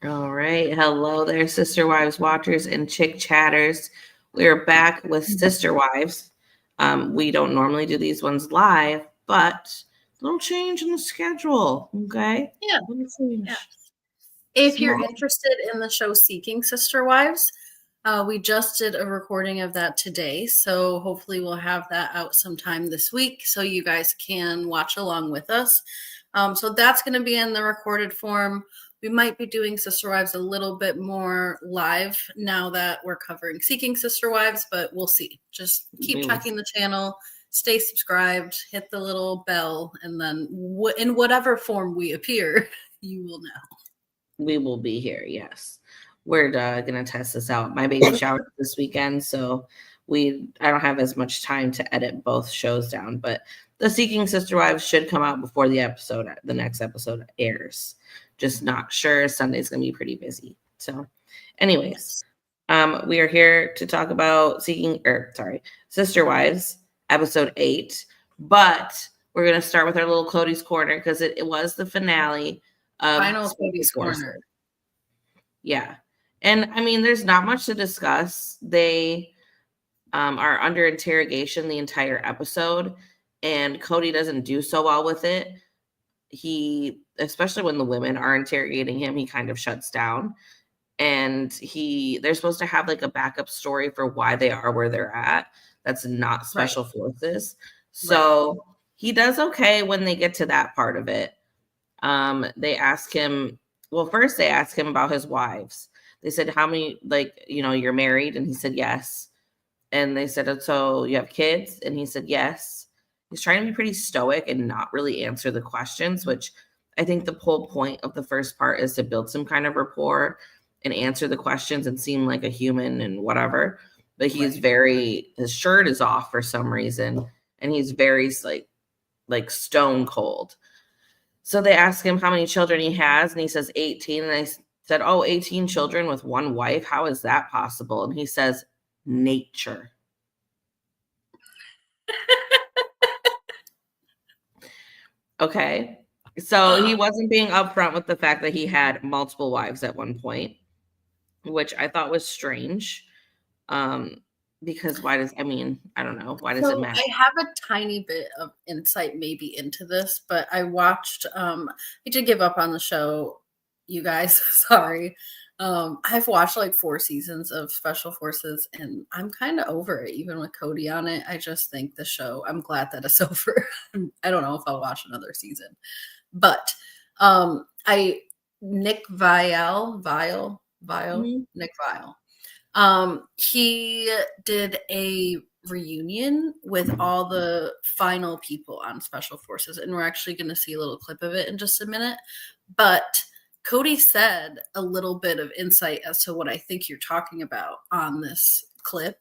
All right. Hello there, Sister Wives watchers and chick chatters. We are back with Sister Wives. We don't normally do these ones live, but a little change in the schedule. Okay. Yeah. If you're interested in the show Seeking Sister Wives, we just did a recording of that today. So hopefully we'll have that out sometime this week so you guys can watch along with us. So that's going to be in the recorded form. We might be doing Sister Wives a little bit more live now that we're covering Seeking Sister Wives, but we'll see. Just keep checking the channel, stay subscribed, hit the little bell, and then in whatever form we appear, you will know. We will be here, yes. We're going to test this out. My baby showered this weekend, so I don't have as much time to edit both shows down, but the Seeking Sister Wives should come out before the next episode airs. Just not sure. Sunday's going to be pretty busy. So anyways, we are here to talk about Sister Wives, episode 8. But we're going to start with our little Kody's Corner because it was the finale of Final Kody's Corner. Yeah. And I mean, there's not much to discuss. They are under interrogation the entire episode, and Kody doesn't do so well with it. Especially when the women are interrogating him, he kind of shuts down. And they're supposed to have like a backup story for why they are where they're at. That's not special forces. So he does okay when they get to that part of it. They ask him, first they ask him about his wives. They said, how many, you're married? And he said, yes. And they said, so you have kids? And he said, yes. He's trying to be pretty stoic and not really answer the questions, which I think the whole point of the first part is to build some kind of rapport and answer the questions and seem like a human and whatever. But he's his shirt is off for some reason. And he's very like stone cold. So they ask him how many children he has, and he says 18. And I said, 18 children with one wife? How is that possible? And he says, nature. Okay. So he wasn't being upfront with the fact that he had multiple wives at one point, which I thought was strange. Because I don't know. Why does it matter? I have a tiny bit of insight maybe into this, but I watched, I did give up on the show, you guys, sorry. I've watched like 4 seasons of Special Forces and I'm kind of over it, even with Kody on it. I just think the show, I'm glad that it's over. I don't know if I'll watch another season, but Nick Viall, Nick Viall. He did a reunion with all the final people on Special Forces, and we're actually going to see a little clip of it in just a minute. But Kody said a little bit of insight as to what I think you're talking about on this clip.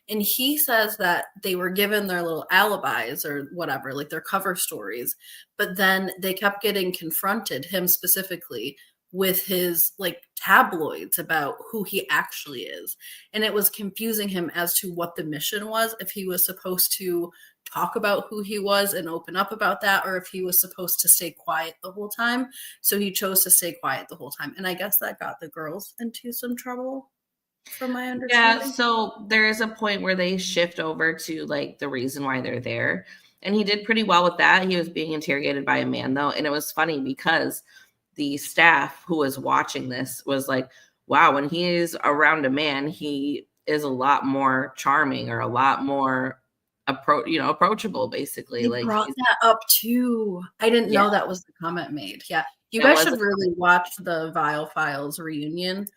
And he says that they were given their little alibis or whatever, like their cover stories, but then they kept getting confronted, him specifically, with his like tabloids about who he actually is. And it was confusing him as to what the mission was, if he was supposed to talk about who he was and open up about that, or if he was supposed to stay quiet the whole time. So he chose to stay quiet the whole time. And I guess that got the girls into some trouble, from my understanding. Yeah, so there is a point where they shift over to like the reason why they're there. And he did pretty well with that. He was being interrogated by a man though. And it was funny because the staff who was watching this was like, wow, when he is around a man, he is a lot more charming or a lot more approachable, basically. They brought that up too. I didn't know that was the comment made. Yeah. You guys should really watch the Viall Files reunion.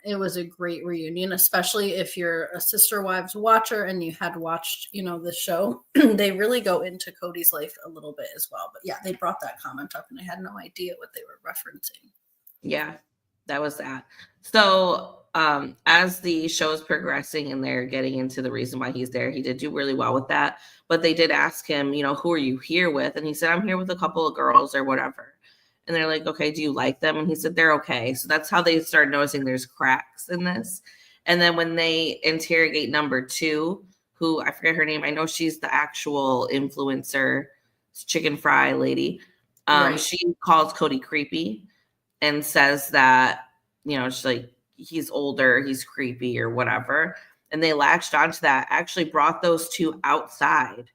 It was a great reunion, especially if you're a Sister Wives watcher and you had watched, the show. They really go into Kody's life a little bit as well. But yeah, they brought that comment up and I had no idea what they were referencing. Yeah, that was that. So as the show is progressing and they're getting into the reason why he's there, he did do really well with that. But they did ask him, who are you here with? And he said, I'm here with a couple of girls or whatever. And they're like, okay, do you like them? And he said, they're okay. So that's how they started noticing there's cracks in this. And then when they interrogate number 2, who I forget her name, I know she's the actual influencer, chicken fry lady. She calls Kody creepy and says that she's like, he's older, he's creepy or whatever. And they latched onto that, actually brought those two outside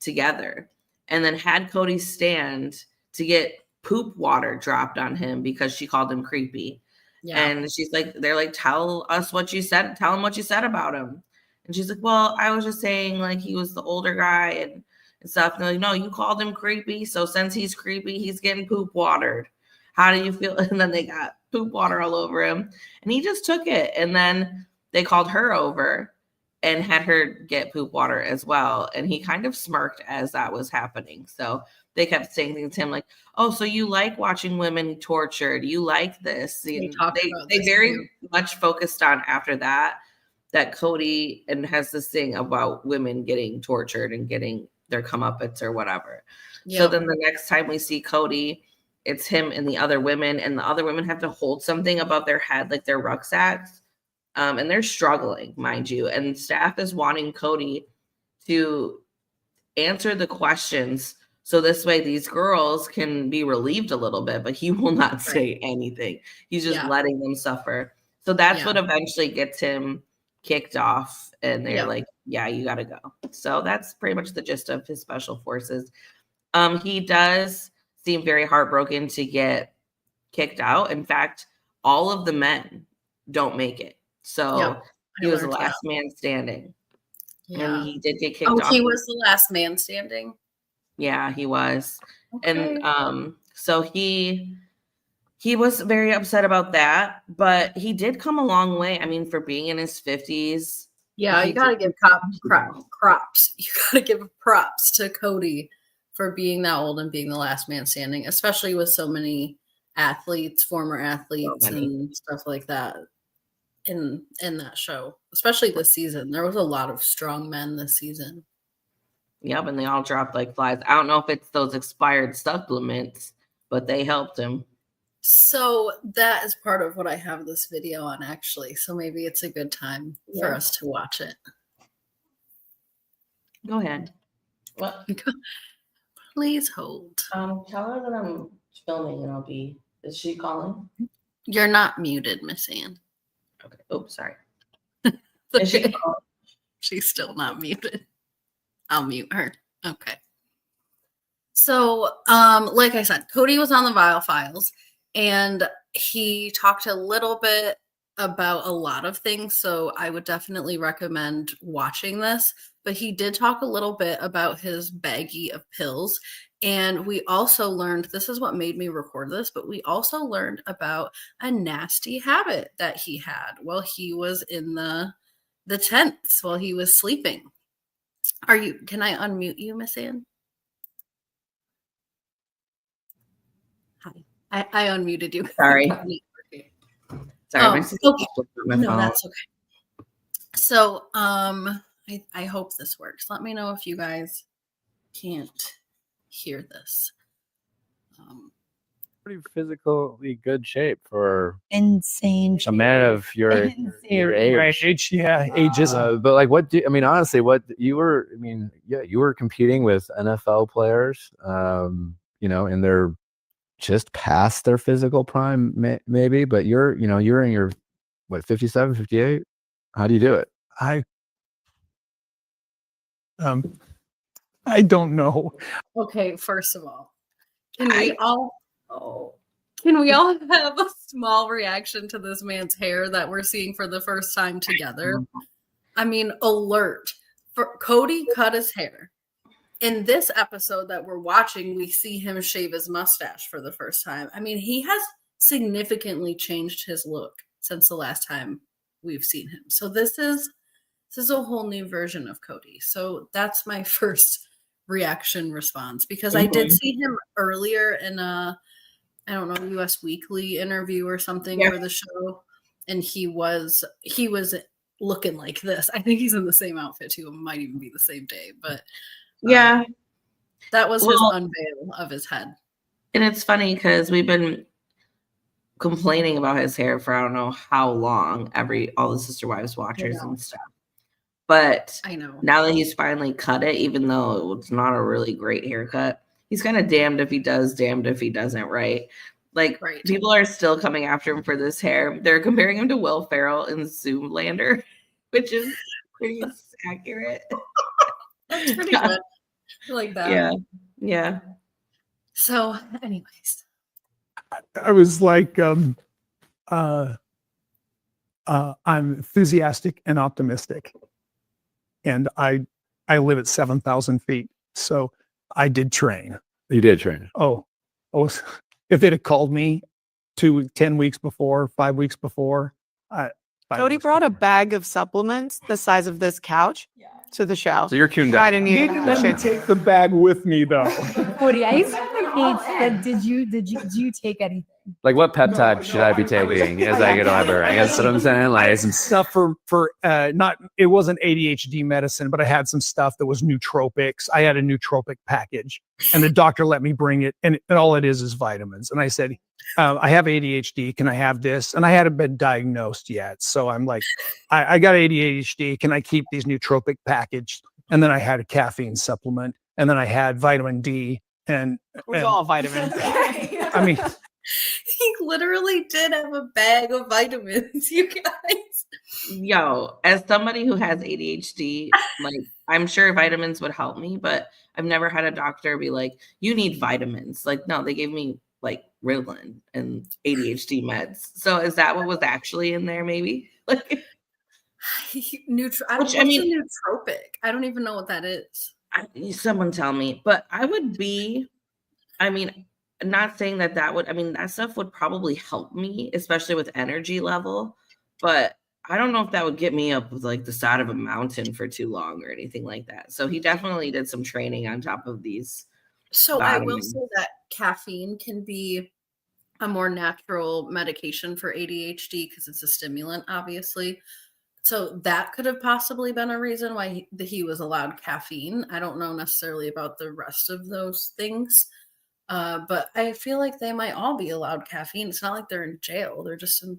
together, and then had Kody stand to get poop water dropped on him because she called him creepy. Yeah. And she's like, they're like, tell us what you said. Tell him what you said about him. And she's like, well, I was just saying like he was the older guy and stuff. And they're like, no, you called him creepy. So since he's creepy, he's getting poop watered. How do you feel? And then they got poop water all over him. And he just took it. And then they called her over and had her get poop water as well. And he kind of smirked as that was happening. So they kept saying things to him like, oh, so you like watching women tortured. You like this. They very much focused on after that Kody and has this thing about women getting tortured and getting their comeuppance or whatever. Yep. So then the next time we see Kody, it's him and the other women, and the other women have to hold something above their head, like their rucksacks. And they're struggling, mind you. And staff is wanting Kody to answer the questions so this way these girls can be relieved a little bit, but he will not say anything. He's just letting them suffer. So that's what eventually gets him kicked off. And they're like, yeah, you got to go. So that's pretty much the gist of his special forces. He does seem very heartbroken to get kicked out. In fact, all of the men don't make it. So he was the last man standing. Yeah. And he did get kicked off. Oh, he was the last man standing? Yeah, he was. Okay. And so he was very upset about that, but he did come a long way. I mean, for being in his 50s. Yeah, you got to give props. You got to give props to Kody for being that old and being the last man standing, especially with so many athletes, former athletes, and stuff like that in that show, especially this season. There was a lot of strong men this season. Yep, and they all dropped like flies. I don't know if it's those expired supplements, but they helped him. So that is part of what I have this video on, actually. So maybe it's a good time for us to watch it. Go ahead. What? Please hold. Tell her that I'm filming and I'll be. Is she calling? You're not muted, Miss Ann. Okay. Oops, sorry. Is she calling? She's still not muted. I'll mute her. Okay. So, like I said, Kody was on the Vile Files, and he talked a little bit about a lot of things. So I would definitely recommend watching this. But he did talk a little bit about his baggie of pills. And we also learned, this is what made me record this, but we also learned about a nasty habit that he had while he was in the tents, while he was sleeping. Can I unmute you, Miss Ann? Hi. I unmuted you. Sorry. Sorry. No, that's okay. So, I hope this works. Let me know if you guys can't hear this. Pretty physically good shape for insane a man of your age. Yeah, ages. But like, honestly, what you were? I mean, yeah, you were competing with NFL players. And they're just past their physical prime, maybe. But you're in your 57, 58. How do you do it? I don't know. Okay, first of all, can we all have a small reaction to this man's hair that we're seeing for the first time together? I mean, alert. Kody cut his hair. In this episode that we're watching, we see him shave his mustache for the first time. I mean, he has significantly changed his look since the last time we've seen him. So this is a whole new version of Kody. So that's my first reaction response, because I did see him earlier in a, I don't know, US Weekly interview or something for the show, and he was looking like this. I think he's in the same outfit too. It might even be the same day, but that was his unveil of his head. And it's funny because we've been complaining about his hair for I don't know how long, all the Sister Wives watchers and stuff. But I know now that he's finally cut it, even though it's not a really great haircut, he's kind of damned if he does, damned if he doesn't, right? Like Right. people are still coming after him for this hair. They're comparing him to Will Ferrell in Zoolander, which is pretty accurate. That's pretty good. I like that. Yeah. Yeah. So, anyways. I was like, I'm enthusiastic and optimistic. And I live at 7,000 feet. So I did train. You did train. If they'd have called me 10 weeks before, 5 weeks before, Kody brought a bag of supplements the size of this couch to the show. So you're tuned I out. didn't He even didn't have let me shit. take the bag with me though. Kody, I used to hate that. Did you take anything? Like, what peptide should I be taking as I get older? I guess what I'm saying. Like, some Stuff for not, it wasn't ADHD medicine, but I had some stuff that was nootropics. I had a nootropic package, and the doctor let me bring it, and all it is vitamins. And I said, I have ADHD. Can I have this? And I hadn't been diagnosed yet, so I'm like, I got ADHD. Can I keep these nootropic package? And then I had a caffeine supplement, and then I had vitamin D, and All vitamins. I mean. He literally did have a bag of vitamins, you guys. Yo, as somebody who has ADHD, like I'm sure vitamins would help me, but I've never had a doctor be like, you need vitamins. Like, no, they gave me like Ritalin and ADHD meds. So is that what was actually in there? Maybe like What's a nootropic? I don't even know what that is. Someone tell me. But I would be, I mean, not saying that would, I mean, that stuff would probably help me, especially with energy level, but I don't know if that would get me up with like the side of a mountain for too long or anything like that. So he definitely did some training on top of these. So I will say that caffeine can be a more natural medication for ADHD because it's a stimulant, obviously. So that could have possibly been a reason why he was allowed caffeine. I don't know necessarily about the rest of those things. But I feel like they might all be allowed caffeine. It's not like they're in jail. They're just in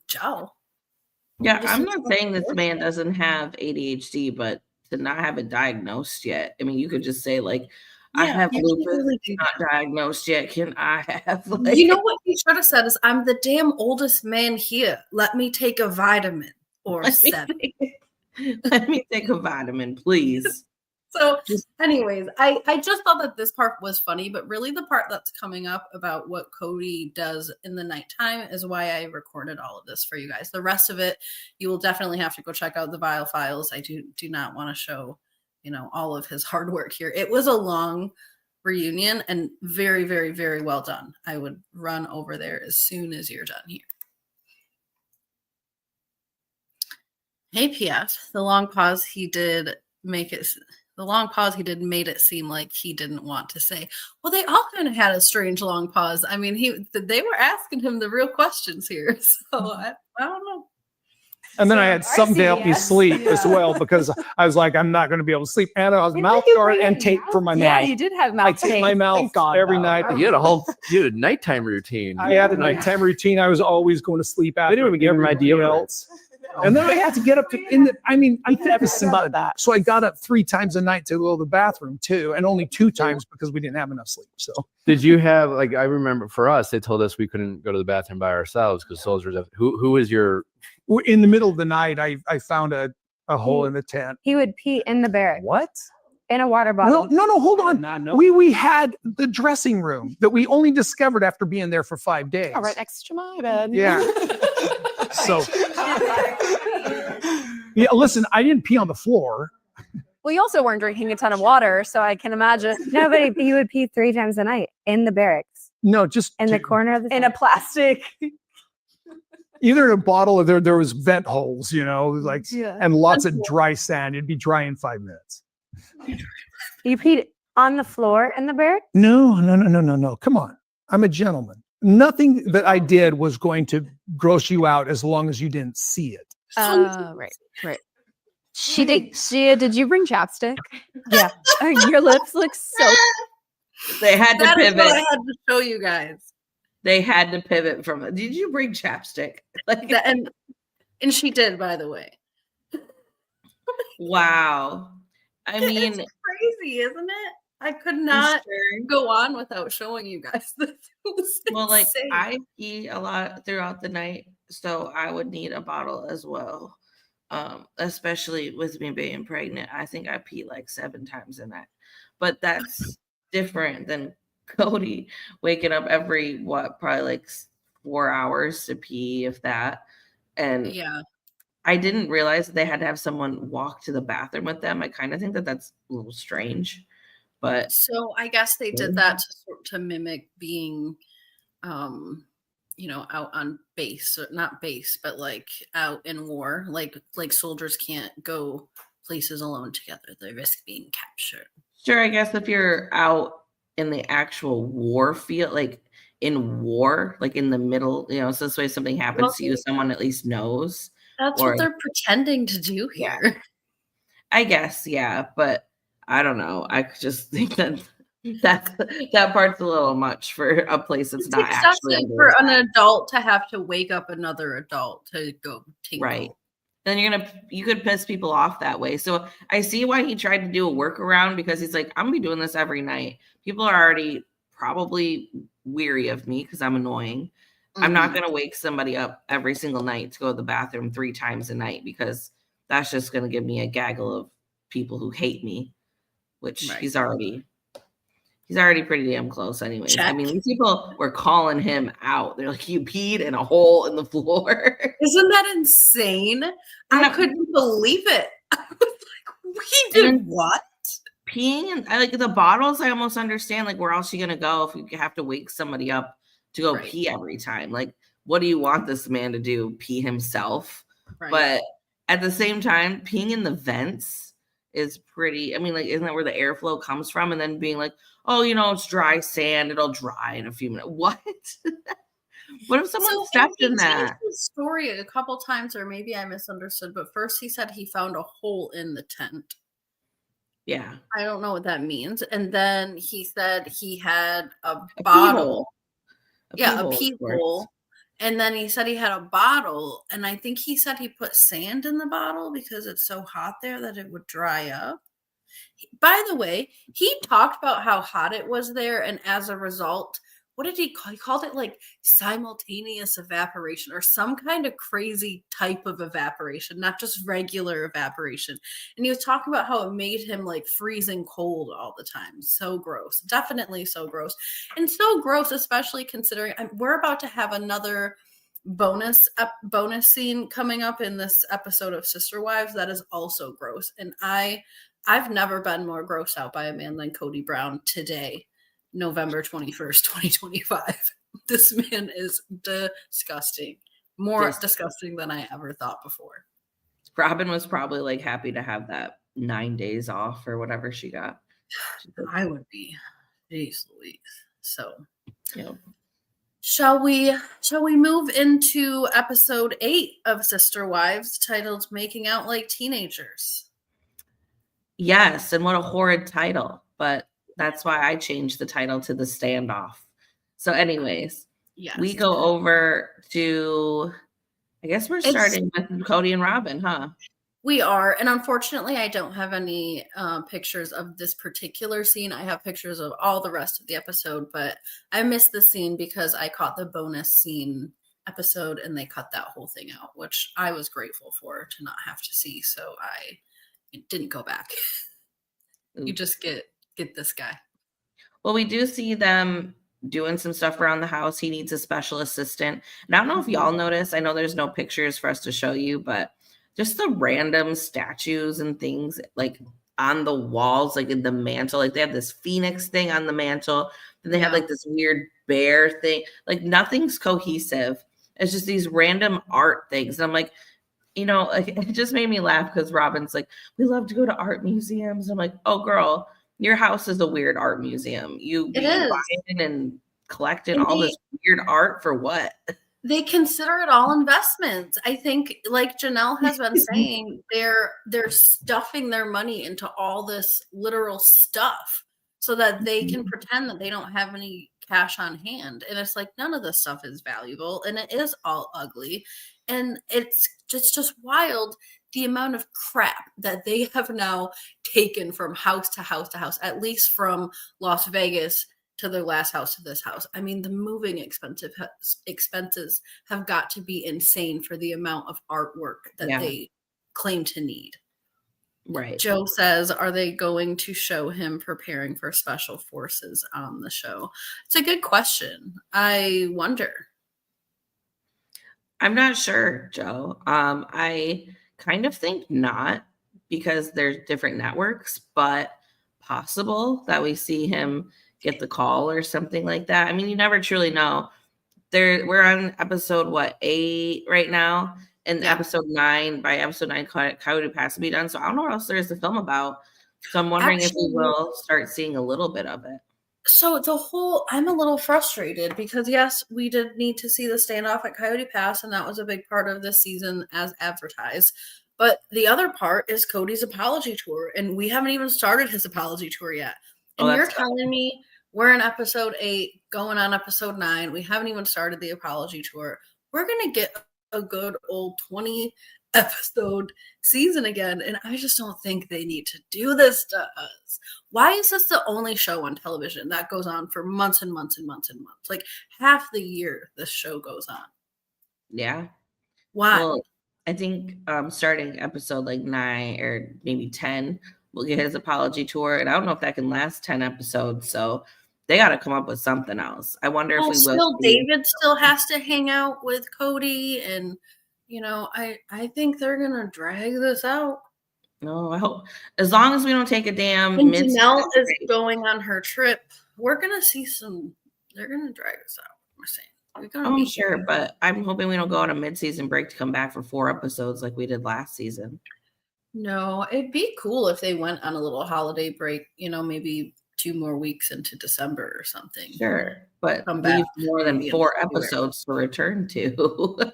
jail. Yeah, I'm not saying this man doesn't have ADHD, but to not have it diagnosed yet. I mean, you could just say like, I have lupus, not diagnosed yet. Can I have like... You know what he should have said is, I'm the damn oldest man here. Let me take a vitamin or 7. Let me take a vitamin, please. So anyways, I just thought that this part was funny, but really the part that's coming up about what Kody does in the nighttime is why I recorded all of this for you guys. The rest of it, you will definitely have to go check out the Vile Files. I do not want to show, all of his hard work here. It was a long reunion and very, very, very well done. I would run over there as soon as you're done here. Hey, P.S. The long pause he did made it seem like he didn't want to say. Well, they all kind of had a strange long pause. I mean, they were asking him the real questions here. So I don't know. And then I had something to help me sleep as well, because I was like, I'm not going to be able to sleep. And I was mouth guard and tape for my mouth. Yeah, you did have mouth tape. I tape my mouth every night. You had a nighttime routine. I had a nighttime routine. I was always going to sleep after. They didn't even give him an idea else. And then I had to get up I'm nervous about that. So I got up 3 times a night to go to the bathroom too, and only 2 times because we didn't have enough sleep. So did you have, like, I remember for us, they told us we couldn't go to the bathroom by ourselves because soldiers have, who was your... In the middle of the night, I found a hole in the tent. He would pee in the barracks. What? In a water bottle. No, hold on. We had the dressing room that we only discovered after being there for 5 days. All right, next to my bed. Yeah. So, yeah, listen, I didn't pee on the floor. Well, you also weren't drinking a ton of water, so I can imagine. No, but he would pee 3 times a night in the barracks. No, just in the corner of the in a plastic. Either in a bottle or there was vent holes, and lots of dry sand. It'd be dry in 5 minutes. You peed on the floor in the barracks? No. Come on. I'm a gentleman. Nothing that I did was going to gross you out as long as you didn't see it. Right. Did you bring chapstick? Yeah. Your lips look so... They had to That is pivot. what I had to show you guys. They had to pivot from it. Did you bring chapstick? Like, And she did, by the way. wow. I mean, It's crazy, isn't it? I could not Sure? go on without showing you guys this. It was Well, like insane. I pee a lot throughout the night, so I would need a bottle as well. Especially with me being pregnant, I think I pee like 7 times a night. But that's different than Kody waking up every probably like 4 hours to pee, if that. And Yeah. I didn't realize that they had to have someone walk to the bathroom with them. I kind of think that that's a little strange, but So I guess they did that to mimic being, out on base, or not base, but like out in war. Like soldiers can't go places alone together. They risk being captured. sure, I guess if you're out in the actual war field, like in war, like in the middle, so this way something happens to you, someone at least knows. That's Or what they're pretending to do Yeah. here. I guess, yeah, but I don't know. I just think that part's a little much for a place that's It's not actually excessive under for attack. an adult to have to wake up another adult to go tingle. Right. Then you could piss people off that way. So I see why he tried to do a workaround, because he's like, I'm gonna be doing this every night. People are already probably weary of me because I'm annoying. I'm not gonna wake somebody up every single night to go to the bathroom 3 times a night, because that's just gonna give me a gaggle of people who hate me, which Right. he's already pretty damn close anyways. Check. I mean, these people were calling him out. They're like, you peed in a hole in the floor. Isn't that insane? I couldn't believe it. I was like, we did what? Peeing and I like the bottles. I almost understand, like, where else are you gonna go if you have to wake somebody up to go pee every time? Like, what do you want this man to do? Pee himself? Right. But at the same time, peeing in the vents is pretty. I mean, like, isn't that where the airflow comes from? And then being like, oh, it's dry sand. It'll dry in a few minutes. What? What if someone stepped in that? Changed his story a couple times, or maybe I misunderstood. But first, he said he found a hole in the tent. Yeah. I don't know what that means. And then he said he had a bottle. A pee hole. And then he said he had a bottle. And I think he said he put sand in the bottle because it's so hot there that it would dry up. By the way, he talked about how hot it was there. And as a result, what did he call? He called it like simultaneous evaporation, or some kind of crazy type of evaporation, not just regular evaporation. And he was talking about how it made him like freezing cold all the time. So gross. Definitely so gross. And so gross, especially considering we're about to have another bonus scene coming up in this episode of Sister Wives that is also gross. And I've never been more grossed out by a man than Kody Brown today, November 21st, 2025. This man is disgusting. More disgusting than I ever thought before. Robin was probably like happy to have that 9 days off or whatever she got. I would be. Jeez Louise. So, yeah. Shall we move into episode 8 of Sister Wives, titled Making Out Like Teenagers? Yes, and what a horrid title, but that's why I changed the title to The Standoff. So anyways, we go over to, I guess we're starting with Kody and Robin, huh? We are, and unfortunately I don't have any pictures of this particular scene. I have pictures of all the rest of the episode, but I missed the scene because I caught the bonus scene episode and they cut that whole thing out, which I was grateful for to not have to see, so I didn't go back. You just get this guy. Well, we do see them doing some stuff around the house. He needs a special assistant. And I don't know if y'all noticed, I know there's no pictures for us to show you, but just the random statues and things like on the walls, like in the mantle, like they have this phoenix thing on the mantle. Then they have like this weird bear thing. Like nothing's cohesive. It's just these random art things. And I'm like, like, it just made me laugh because Robin's like, we love to go to art museums. I'm like, oh, girl, your house is a weird art museum. You be buying and collecting all this weird art for what? They consider it all investments. I think, like Janelle has been saying, they're stuffing their money into all this literal stuff so that they can pretend that they don't have any cash on hand. And it's like, none of this stuff is valuable and it is all ugly. And it's just wild the amount of crap that they have now taken from house to house to house, at least from Las Vegas to their last house to this house. I mean, the moving expenses have got to be insane for the amount of artwork that they claim to need. Right. Joe says, are they going to show him preparing for special forces on the show? It's a good question. I wonder. I'm not sure, Joe. I kind of think not, because there's different networks, but possible that we see him get the call or something like that. I mean, you never truly know. We're on episode 8 right now, and episode 9, by episode 9, Coyote Pass will be done. So I don't know what else there is to film about. So I'm wondering if we will start seeing a little bit of it. So I'm a little frustrated because yes, we did need to see the standoff at Coyote Pass, and that was a big part of this season as advertised. But the other part is Kody's apology tour, and we haven't even started his apology tour yet. And you're telling me we're in episode 8, going on episode 9. We haven't even started the apology tour. We're going to get a good old 20 episode season again, and I just don't think they need to do this to us. Why is this the only show on television that goes on for months and months and months and months? Like half the year this show goes on. Yeah. Why? Well, I think starting episode 9 or maybe 10, we'll get his apology tour, and I don't know if that can last 10 episodes, so they got to come up with something else. I wonder if we will. David still has to hang out with Kody, and I think they're gonna drag this out. No, I hope, as long as we don't take a damn. And Janelle is going on her trip. We're gonna see some. They're gonna drag us out. We're saying. I'm sure, but I'm hoping we don't go on a mid-season break to come back for 4 episodes like we did last season. No, it'd be cool if they went on a little holiday break, maybe 2 more weeks into December or something. Sure, but leave more than 4 episodes to return to.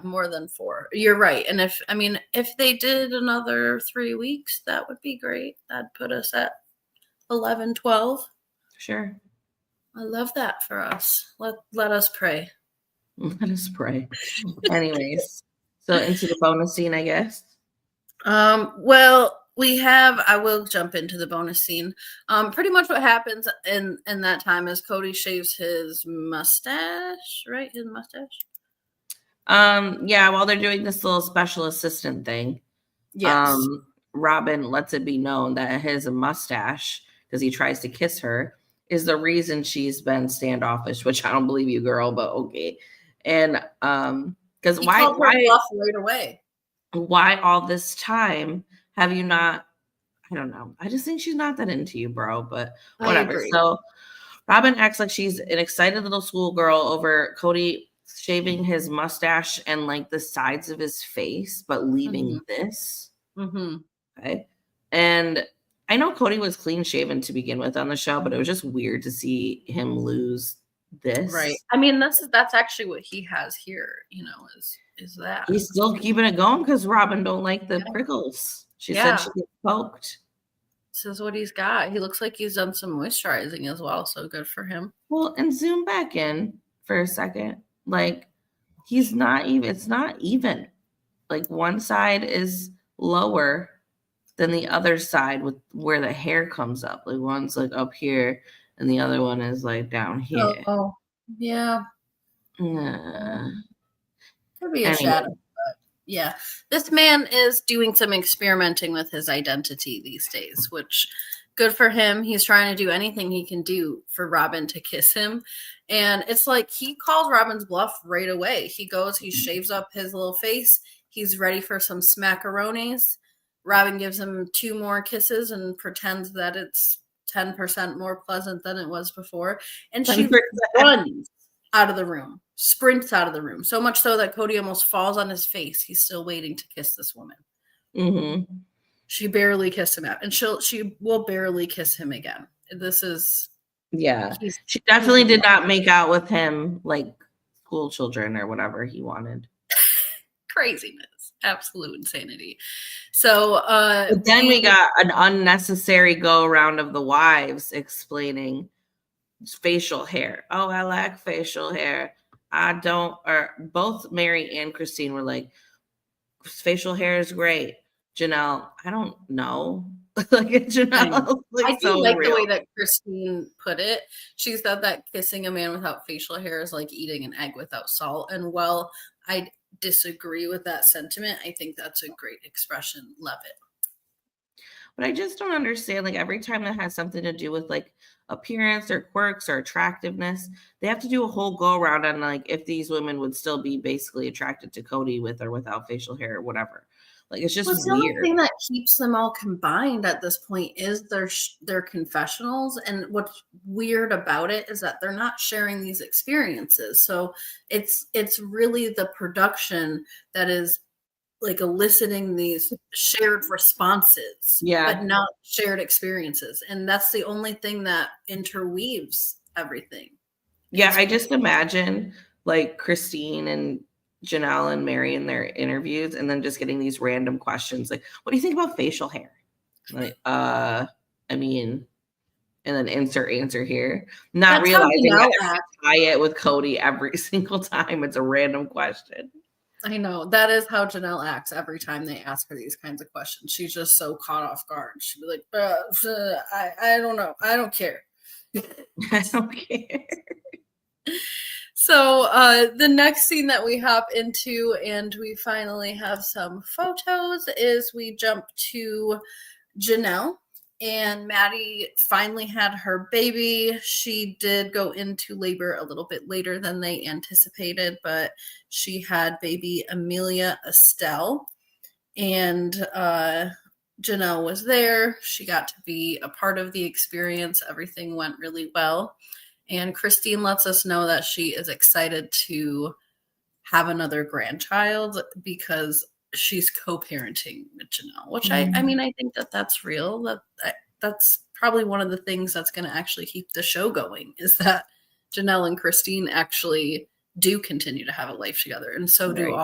More than 4. You're right. And if they did another 3 weeks, that would be great. That'd put us at 11, 12. Sure. I love that for us. Let us pray. Let us pray. Anyways, so into the bonus scene, I guess. Well, I will jump into the bonus scene. Pretty much what happens in that time is Kody shaves his mustache, right? His mustache. While they're doing this little special assistant thing. Yes. Robin lets it be known that his mustache, because he tries to kiss her, is the reason she's been standoffish, which I don't believe you, girl, but okay. And because why right away? Why all this time have you not? I don't know. I just think she's not that into you, bro. But whatever. So Robin acts like she's an excited little schoolgirl over Kody shaving his mustache and like the sides of his face, but leaving this. Mm-hmm. Okay. And I know Kody was clean shaven to begin with on the show, but it was just weird to see him lose this. Right. I mean, that's actually what he has here, is that. He's still keeping it going because Robin don't like the prickles. She said she gets poked. This is what he's got. He looks like he's done some moisturizing as well, so good for him. Well, and zoom back in for a second. Like, it's not even. Like, one side is lower than the other side with where the hair comes up. Like, one's like up here and the other one is like down here. Oh yeah. Could be a shadow, but yeah. This man is doing some experimenting with his identity these days, which good for him. He's trying to do anything he can do for Robin to kiss him. And it's like he calls Robin's bluff right away. He shaves up his little face. He's ready for some smackaronis. Robin gives him 2 more kisses and pretends that it's 10% more pleasant than it was before. And she runs out of the room, sprints out of the room, so much so that Kody almost falls on his face. He's still waiting to kiss this woman. Mm-hmm. She barely kissed him out, and she will barely kiss him again. This is... Yeah. She definitely did not make out with him like school children or whatever he wanted. Craziness. Absolute insanity. So but then we got an unnecessary go around of the wives explaining facial hair. Oh, I like facial hair. I don't. Or both Meri and Christine were like, facial hair is great. Janelle, I don't know. Like Janelle, I do so like real. the way that Christine put it. She said that kissing a man without facial hair is like eating an egg without salt. And while I disagree with that sentiment, I think that's a great expression. Love it. But I just don't understand, like every time that has something to do with like appearance or quirks or attractiveness, they have to do a whole go around on like if these women would still be basically attracted to Kody with or without facial hair or whatever. Like it's just Well, the only weird. thing that keeps them all combined at this point is their confessionals. And what's weird about it is that they're not sharing these experiences. So it's really the production that is like eliciting these shared responses, but not shared experiences. And that's the only thing that interweaves everything. Yeah, I just imagine like Christine and Janelle and Meri in their interviews and then just getting these random questions like, what do you think about facial hair? Like, I mean, and then insert answer here. Not That's realizing that I tie it with Kody every single time. It's a random question. I know. That is how Janelle acts every time they ask her these kinds of questions. She's just so caught off guard. She'd be like, I don't know. I don't care. I don't care. So the next scene that we hop into and we finally have some photos is we jump to Janelle. And Maddie finally had her baby. She did go into labor a little bit later than they anticipated, but she had baby Amelia Estelle. And Janelle was there. She got to be a part of the experience. Everything went really well. And Christine lets us know that she is excited to have another grandchild because she's co-parenting with Janelle, which I mean, I think that that's real. That's probably one of the things that's going to actually keep the show going is that Janelle and Christine actually do continue to have a life together. And so do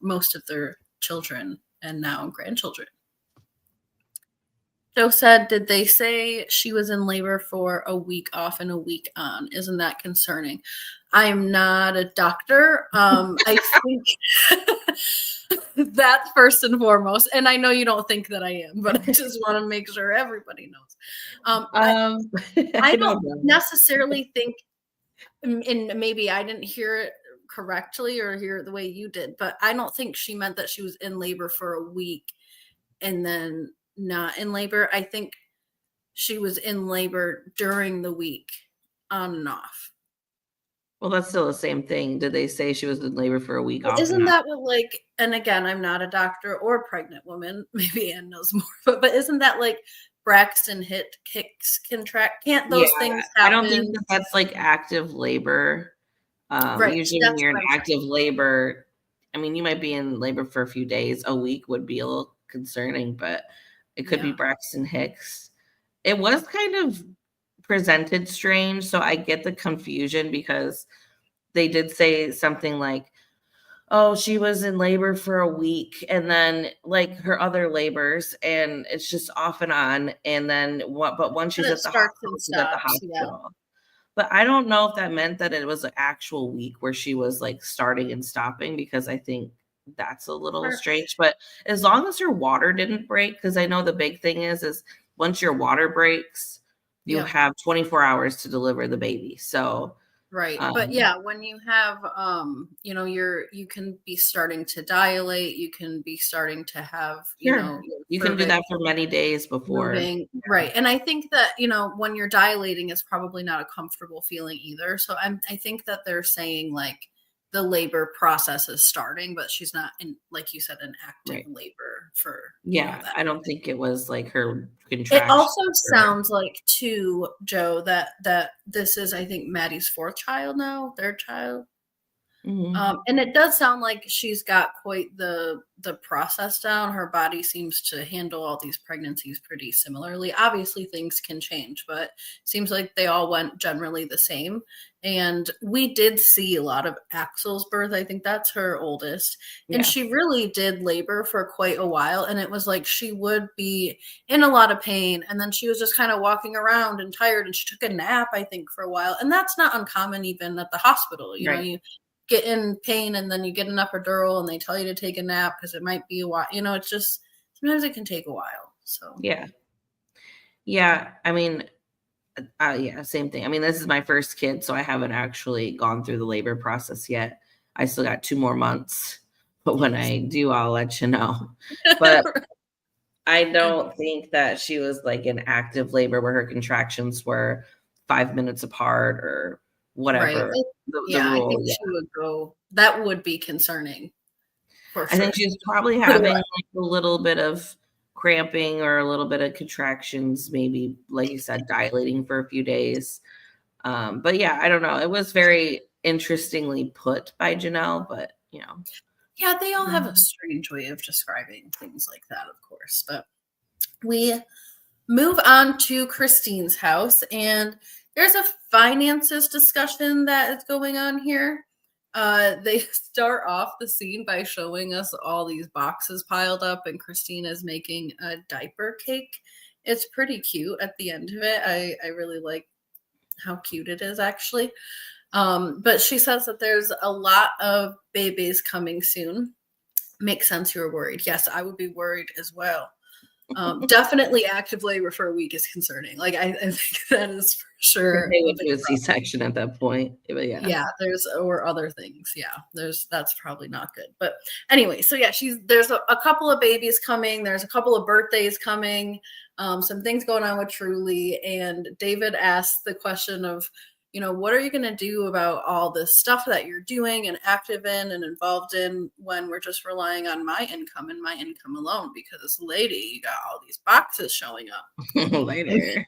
most of their children and now grandchildren. Joe said, did they say she was in labor for a week off and a week on? Isn't that concerning? I am not a doctor. I think that's first and foremost. And I know you don't think that I am, but I just want to make sure everybody knows. I don't necessarily think, and maybe I didn't hear it correctly or hear it the way you did, but I don't think she meant that she was in labor for a week and then not in labor. I think she was in labor during the week on and off. Well, that's still the same thing. Did they say she was in labor for a week Well, off? isn't that what, like, and again, I'm not a doctor or a pregnant woman. Maybe Anne knows more, but isn't that like Braxton Hicks contract? Can't those things happen? I don't think that's like active labor. Usually when you're in active labor, I mean, you might be in labor for a few days. A week would be a little concerning, but it could be Braxton Hicks. It was kind of presented strange, so I get the confusion because they did say something like, oh, she was in labor for a week and then like her other labors and it's just off and on. And then but once she's at the hospital, she's at the hospital. Yeah. But I don't know if that meant that it was an actual week where she was like starting and stopping, because I think that's a little strange. But as long as her water didn't break, because I know the big thing is once your water breaks, you have 24 hours to deliver the baby. So but when you have you can be starting to dilate, you can be starting to have you can do that for many days before moving. Right. And I think that when you're dilating, it's probably not a comfortable feeling either. So I think that they're saying like the labor process is starting, but she's not in, like you said, an active labor for that. I don't think it was like her contraction. It also sounds like too, Joe, that this is, I think, Maddie's fourth child now, third child. Mm-hmm. And it does sound like she's got quite the process down. Her body seems to handle all these pregnancies pretty similarly. Obviously, things can change, but it seems like they all went generally the same. And we did see a lot of Axel's birth. I think that's her oldest. And she really did labor for quite a while. And it was like she would be in a lot of pain. And then she was just kind of walking around and tired. And she took a nap, I think, for a while. And that's not uncommon even at the hospital. You know, get in pain and then you get an epidural and they tell you to take a nap because it might be a while. You know, it's just sometimes it can take a while. So yeah. I mean, yeah, same thing. I mean, this is my first kid, so I haven't actually gone through the labor process yet. I still got 2 more months, but when I do, I'll let you know. But I don't think that she was like in active labor where her contractions were 5 minutes apart or whatever. Right. The Yeah, I rule, think she would go. That would be concerning. For I sure. think she's probably having like a little bit of cramping or a little bit of contractions, maybe like you said, dilating for a few days. But yeah, I don't know. It was very interestingly put by Janelle, but you know. Yeah, they all have a strange way of describing things like that, of course. But we move on to Christine's house, and there's a finances discussion that is going on here. They start off the scene by showing us all these boxes piled up, and Christine is making a diaper cake. It's pretty cute at the end of it. I really like how cute it is, actually. But she says that there's a lot of babies coming soon. Makes sense you were worried. Yes, I would be worried as well. Definitely active labor for a week is concerning. Like I think that is for sure. They would do a C-section at that point. But yeah, there's or other things. Yeah, that's probably not good. But anyway, so yeah, there's a couple of babies coming. There's a couple of birthdays coming. Some things going on with Truly, and David asked the question of, you know, what are you going to do about all this stuff that you're doing and active in and involved in when we're just relying on my income and my income alone? Because lady, you got all these boxes showing up. Later.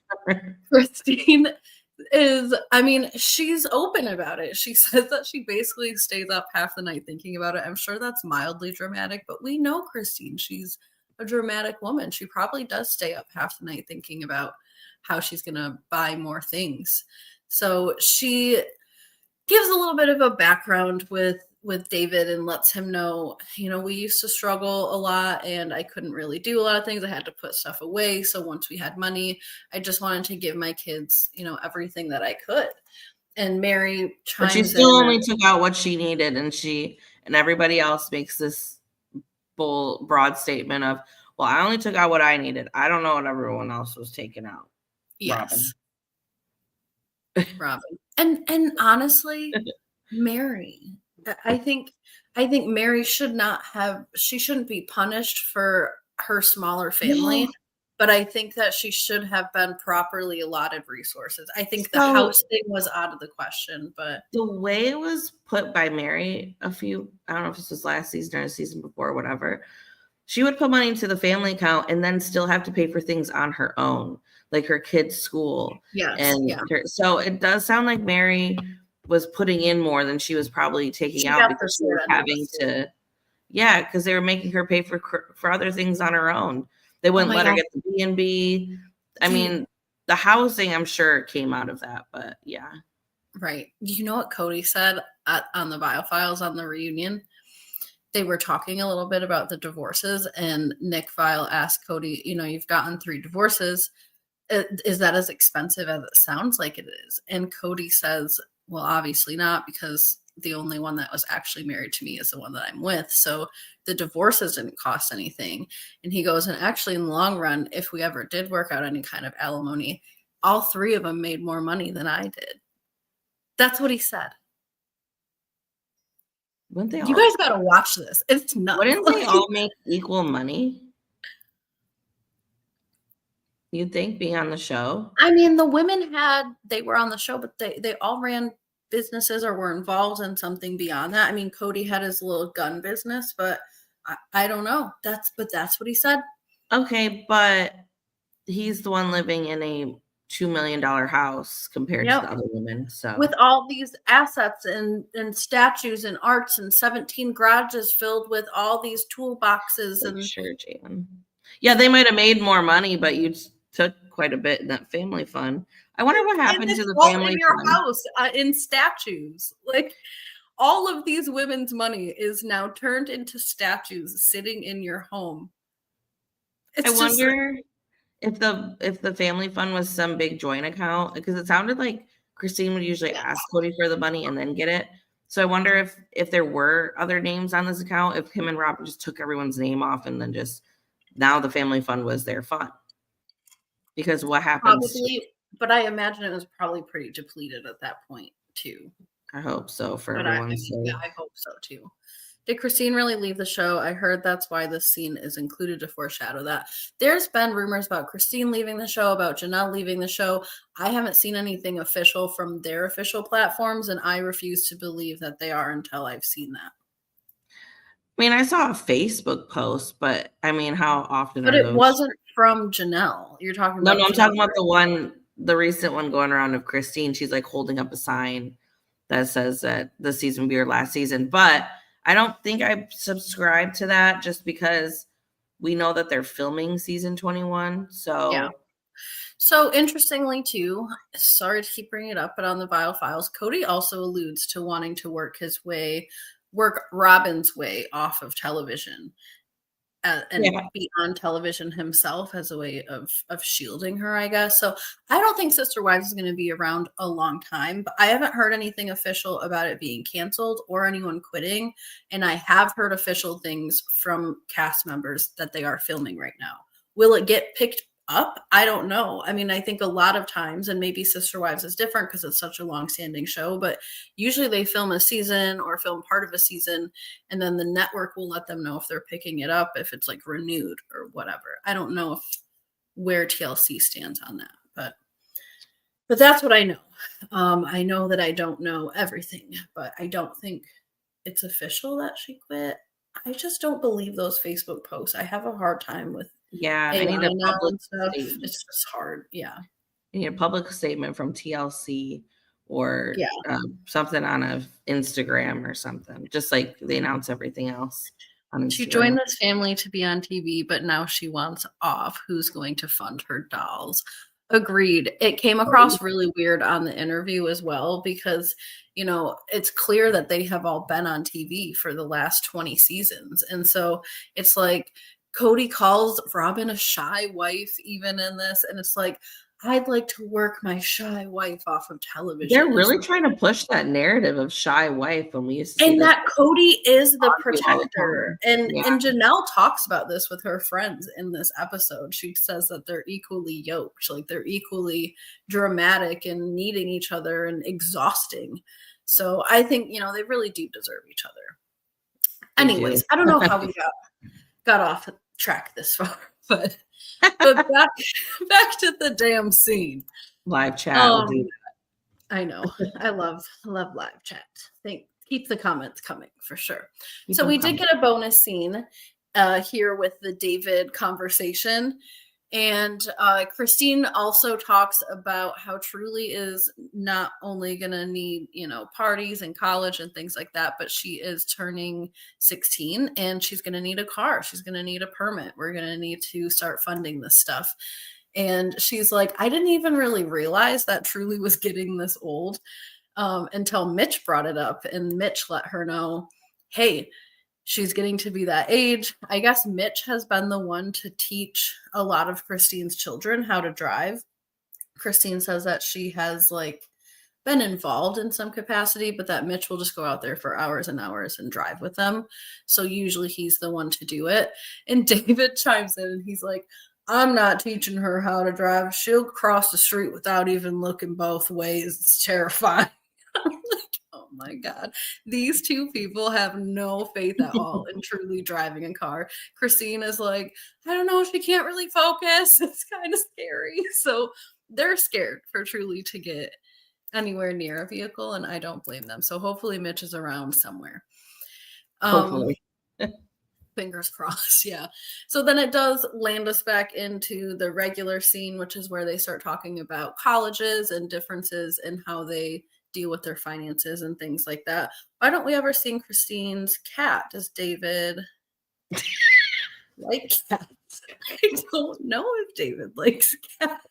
Christine is, I mean, she's open about it. She says that she basically stays up half the night thinking about it. I'm sure that's mildly dramatic, but we know Christine. She's a dramatic woman. She probably does stay up half the night thinking about how she's going to buy more things. So she gives a little bit of a background with David and lets him know, you know, we used to struggle a lot and I couldn't really do a lot of things. I had to put stuff away. So once we had money, I just wanted to give my kids, you know, everything that I could. And Meri chimes in. But she still only took out what she needed, and everybody else makes this broad statement of, well, I only took out what I needed. I don't know what everyone else was taking out. Yes. Robin. And honestly, Meri, I think Meri shouldn't be punished for her smaller family, but I think that she should have been properly allotted resources. I think the house thing was out of the question, but the way it was put by Meri I don't know if this was last season or the season before or whatever, she would put money into the family account and then still have to pay for things on her own, like her kids' school. So it does sound like Meri was putting in more than she was probably taking out because she was having to. Yeah, because they were making her pay for other things on her own. They wouldn't let her get the B&B. I mean, the housing, I'm sure, came out of that, but yeah. Right. You know what Kody said on the Biofiles on the reunion? They were talking a little bit about the divorces, and Nick Viall asked Kody, you know, you've gotten 3 divorces. Is that as expensive as it sounds like it is? And Kody says, well, obviously not, because the only one that was actually married to me is the one that I'm with. So the divorces didn't cost anything. And he goes, and actually in the long run, if we ever did work out any kind of alimony, all 3 of them made more money than I did. That's what he said. You guys got to watch this. It's nuts. Wouldn't they all make equal money? You'd think, being on the show. I mean, the women they were on the show, but they all ran businesses or were involved in something beyond that. I mean, Kody had his little gun business, but I don't know. That's what he said. Okay, but he's the one living in a $2 million house compared to the other women. So with all these assets and statues and arts and 17 garages filled with all these toolboxes and sure, Jan. Yeah, they might have made more money, but you took quite a bit in that family fund. I wonder what happened to the family in your house in statues. Like all of these women's money is now turned into statues sitting in your home. I wonder if the family fund was some big joint account, because it sounded like Christine would usually ask Kody for the money and then get it. So I wonder if there were other names on this account, if him and Robin just took everyone's name off and then just now the family fun was their fun. Because what happens? Probably, but I imagine it was probably pretty depleted at that point too. I hope so for But everyone's sake. yeah, I hope so too. Did Christine really leave the show? I heard that's why this scene is included to foreshadow that. There's been rumors about Christine leaving the show, about Janelle leaving the show. I haven't seen anything official from their official platforms, and I refuse to believe that they are until I've seen that. I mean, I saw a Facebook post, but I mean, how often But are it those? wasn't from Janelle. You're talking about No, I'm Janelle, talking about the recent one going around of Christine. She's like holding up a sign that says that the season will be her last season. But I don't think I subscribe to that just because we know that they're filming season 21. So yeah. So interestingly too, sorry to keep bringing it up, but on the Vile Files, Kody also alludes to wanting to work Robin's way off of television and be on television himself as a way of shielding her, I guess. So I don't think Sister Wives is going to be around a long time, but I haven't heard anything official about it being canceled or anyone quitting. And I have heard official things from cast members that they are filming right now. Will it get picked up? I don't know. I mean, I think a lot of times, and maybe Sister Wives is different because it's such a long-standing show, but usually they film a season or film part of a season, and then the network will let them know if they're picking it up, if it's like renewed or whatever. I don't know where TLC stands on that, but that's what I know. I know that I don't know everything, but I don't think it's official that she quit. I just don't believe those Facebook posts. I have a hard time with I need a public stuff. statement. It's just hard. Yeah. You need a public statement from TLC or something on a Instagram or something, just like they announce everything else on Instagram. She joined this family to be on TV, but now she wants off. Who's going to fund her dolls? Agreed. It came across really weird on the interview as well because, you know, it's clear that they have all been on TV for the last 20 seasons. And so it's like Kody calls Robin a shy wife even in this. And it's like, I'd like to work my shy wife off of television. They're really trying to push that narrative of shy wife when we used to see and that Kody is the all the protector. time. And Janelle talks about this with her friends in this episode. She says that they're equally yoked, like they're equally dramatic and needing each other and exhausting. So I think, you know, they really do deserve each other. Anyways, I don't know how we got off track this far, but back to the damn scene. Live chat. I know. I love live chat. Keep the comments coming for sure. Keep we them did get a bonus scene here with the David conversation. And Christine also talks about how Truly is not only going to need, you know, parties and college and things like that, but she is turning 16 and she's going to need a car. She's going to need a permit. We're going to need to start funding this stuff. And she's like, I didn't even really realize that Truly was getting this old until Mitch brought it up. And Mitch let her know, hey, she's getting to be that age. I guess Mitch has been the one to teach a lot of Christine's children how to drive. Christine says that she has been involved in some capacity, but that Mitch will just go out there for hours and hours and drive with them. So usually he's the one to do it. And David chimes in and he's like, I'm not teaching her how to drive. She'll cross the street without even looking both ways. It's terrifying. I'm like, oh my God. These two people have no faith at all in Truly driving a car. Christine is like, I don't know, she can't really focus. It's kind of scary. So they're scared for Truly to get anywhere near a vehicle, and I don't blame them. So hopefully Mitch is around somewhere. Hopefully. Fingers crossed. Yeah. So then it does land us back into the regular scene, which is where they start talking about colleges and differences in how they deal with their finances and things like that. Why don't we ever see Christine's cat? Does David like cats? I don't know if David likes cats.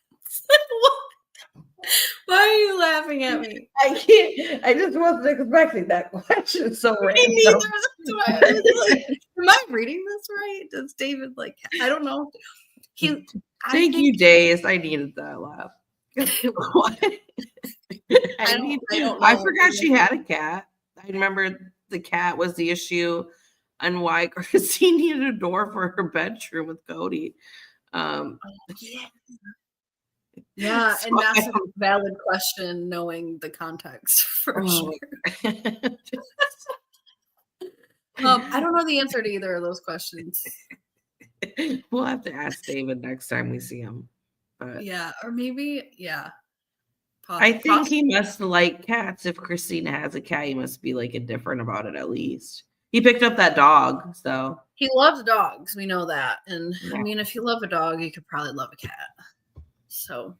Why are you laughing at me? I can't. I just wasn't expecting that question. So random. Am I reading this right? Does David like cats? I don't know. Thank you, Days. I needed that laugh. I don't know. I forgot she had a cat. I remember the cat was the issue and why Christine needed a door for her bedroom with Kody. Yeah, So and that's a valid question, knowing the context for sure. I don't know the answer to either of those questions. We'll have to ask David next time we see him. But yeah, or maybe, yeah. I think he must like cats. If Christina has a cat, he must be like indifferent about it at least. He picked up that dog, so he loves dogs. We know that, and I mean, if you love a dog, you could probably love a cat. So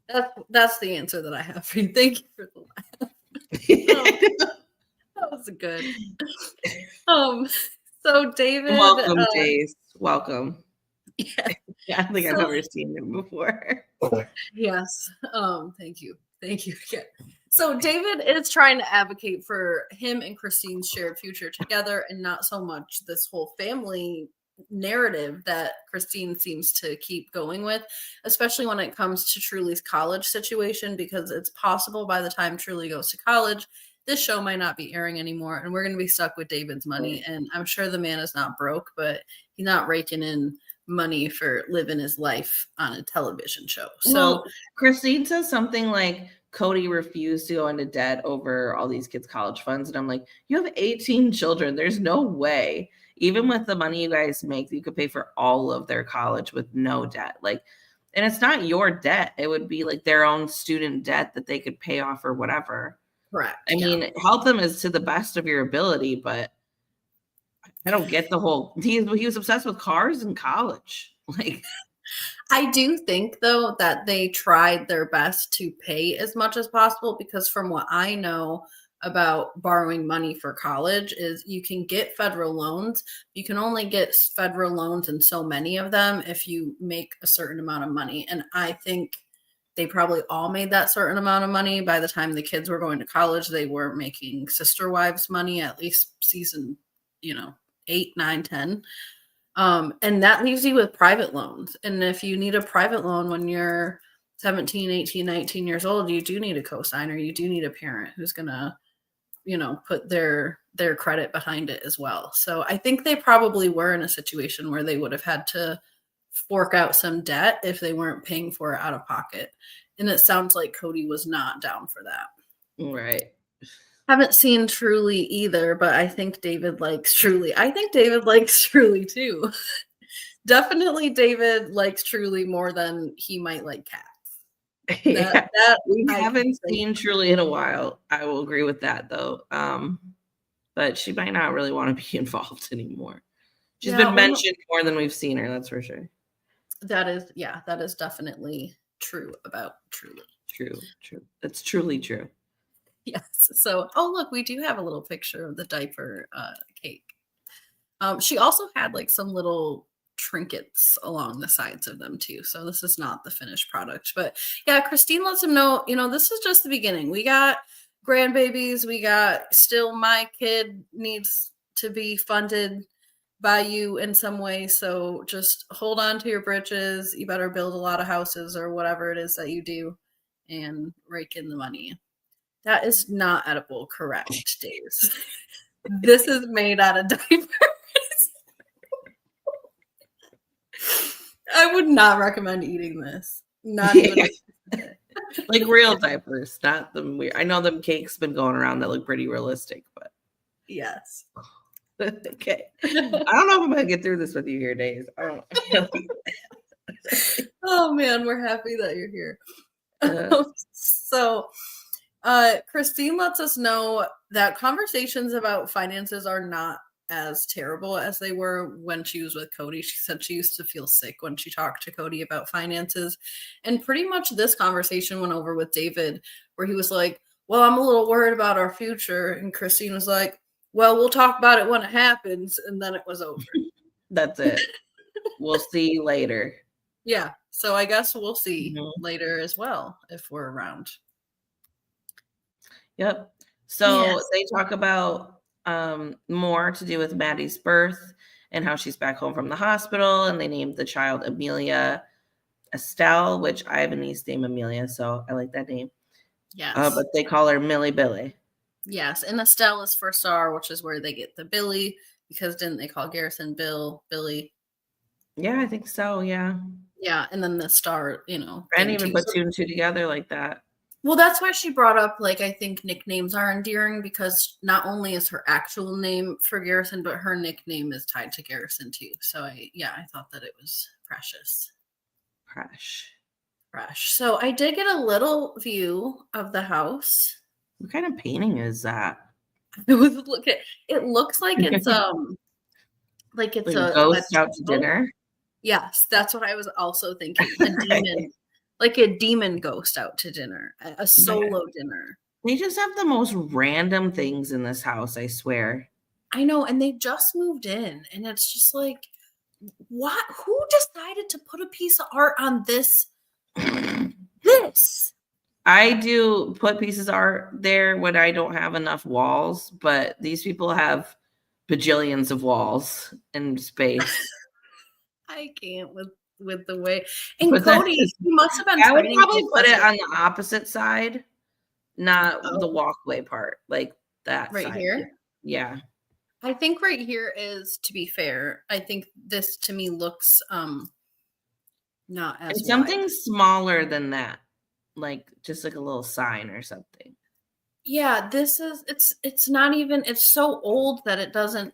that's the answer that I have for you. Thank you for the laugh. That was good. So David, welcome, Jace. Welcome. Yeah, I think I've never seen him before. Yes. Thank you again. So David is trying to advocate for him and Christine's shared future together, and not so much this whole family narrative that Christine seems to keep going with, especially when it comes to Truly's college situation, because it's possible by the time Truly goes to college, this show might not be airing anymore, and we're going to be stuck with David's money. And I'm sure the man is not broke, but he's not raking in money for living his life on a television show. So Christine says something like Kody refused to go into debt over all these kids' college funds. And I'm like, you have 18 children. There's no way, even with the money you guys make, you could pay for all of their college with no debt. Like, and it's not your debt. It would be like their own student debt that they could pay off or whatever. Correct. I mean, help them is to the best of your ability, but I don't get the whole, he was obsessed with cars in college. Like, I do think, though, that they tried their best to pay as much as possible, because from what I know about borrowing money for college is you can get federal loans. You can only get federal loans and so many of them if you make a certain amount of money. And I think they probably all made that certain amount of money. By the time the kids were going to college, they were making Sister Wives money, at least season, 8, 9, 10. And that leaves you with private loans. And if you need a private loan when you're 17, 18, 19 years old, you do need a cosigner. You do need a parent who's going to, put their credit behind it as well. So I think they probably were in a situation where they would have had to fork out some debt if they weren't paying for it out of pocket. And it sounds like Kody was not down for that. Right. Haven't seen Truly either, but I think David likes Truly. I think David likes Truly too. Definitely David likes Truly more than he might like cats. We haven't seen Truly in a while. I will agree with that, though. But she might not really want to be involved anymore. She's been mentioned more than we've seen her, that's for sure. That is definitely true about Truly. True. That's truly true. Yes. So, look, we do have a little picture of the diaper cake. She also had like some little trinkets along the sides of them too. So this is not the finished product, but yeah, Christine lets him know, this is just the beginning. We got grandbabies. We got still my kid needs to be funded by you in some way. So just hold on to your britches. You better build a lot of houses or whatever it is that you do and rake in the money. That is not edible, correct, Dave? This is made out of diapers. I would not recommend eating this. Not even like real diapers, not them weird. I know them cakes been going around that look pretty realistic, but yes. Okay. I don't know if I'm gonna get through this with you here, Dave. I don't know. Oh man, we're happy that you're here. So Christine lets us know that conversations about finances are not as terrible as they were when she was with Kody. She said she used to feel sick when she talked to Kody about finances. And pretty much this conversation went over with David, where he was like, well, I'm a little worried about our future. And Christine was like, well, we'll talk about it when it happens. And then it was over. That's it. We'll see later. Yeah. So I guess we'll see later as well if we're around. Yep. So they talk about more to do with Maddie's birth and how she's back home from the hospital, and they named the child Amelia Estelle, which I have a niece named Amelia, so I like that name. Yes. But they call her Millie Billy. Yes, and Estelle is for Star, which is where they get the Billy, because didn't they call Garrison Billy? Yeah, I think so. Yeah. Yeah, and then the Star, I didn't even put two and two together like that. Well, that's why she brought up, like, I think nicknames are endearing because not only is her actual name for Garrison, but her nickname is tied to Garrison too. So I thought that it was precious. Fresh. So I did get a little view of the house. What kind of painting is that? It looks like it's like it's a ghost out to dinner. Yes, that's what I was also thinking. A demon, like a demon ghost out to dinner, a solo dinner. They just have the most random things in this house, I swear. I know, and they just moved in, and it's just like, what? Who decided to put a piece of art on this? I do put pieces of art there when I don't have enough walls, but these people have bajillions of walls and space. I can't with the way. And Kody, he must have been. I would probably put it on the opposite side, not the walkway part, like that right side. Here. Yeah, I think right here is, to be fair, I think this to me looks not as it's something smaller than that, like just like a little sign or something. Yeah, this is it's not even, it's so old that it doesn't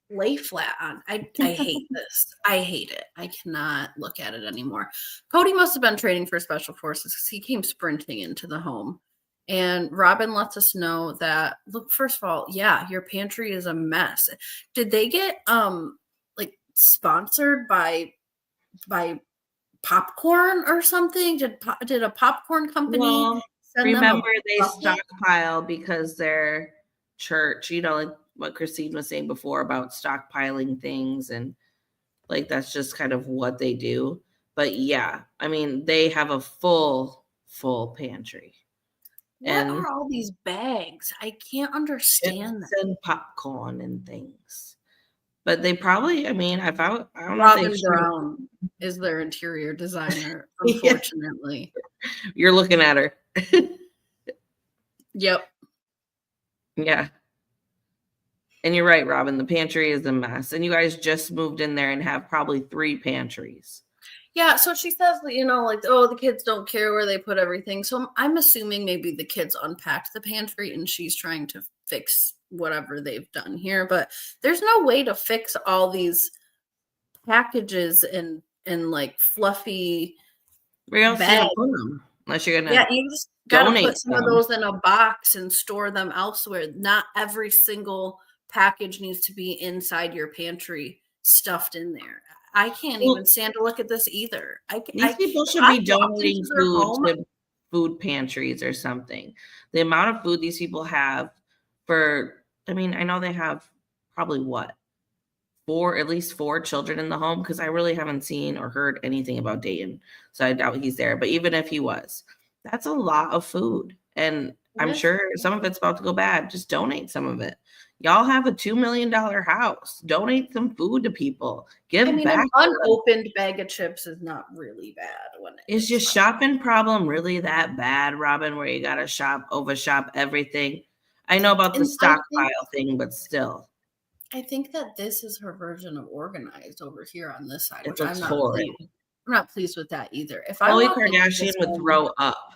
lay flat on. I hate this. I hate it. I cannot look at it anymore. Kody must have been training for special forces because he came sprinting into the home. And Robin lets us know that, look, first of all, yeah, your pantry is a mess. Did they get like sponsored by popcorn or something? Did a popcorn company send remember they stockpile because their church, like what Christine was saying before about stockpiling things, and like that's just kind of what they do. But yeah, I mean, they have a full pantry. What are all these bags? I can't understand that. And popcorn and things. But they probably, I mean, I don't know. Robin Brown is their interior designer, unfortunately. You're looking at her. Yep. Yeah. And you're right, Robin. The pantry is a mess. And you guys just moved in there and have probably 3 pantries. Yeah, so she says, like, oh, the kids don't care where they put everything. So I'm assuming maybe the kids unpacked the pantry and she's trying to fix whatever they've done here. But there's no way to fix all these packages and like fluffy bags. Unless you're gonna you just gotta put some of those in a box and store them elsewhere. Not every single package needs to be inside your pantry stuffed in there. I can't even stand to look at this either. These people should be donating food to food pantries or something. The amount of food these people have I know they have probably at least 4 children in the home, because I really haven't seen or heard anything about Dayton. So I doubt he's there. But even if he was, that's a lot of food. And I'm sure some of it's about to go bad. Just donate some of it. Y'all have a $2 million house. Donate some food to people. Give back. An unopened bag of chips is not really bad. Is your shopping problem really that bad, Robin, where you got to overshop everything? I know about the stockpile thing, but still. I think that this is her version of organized over here on this side, which I'm not pleased with that either. If Khloe Kardashian would throw up.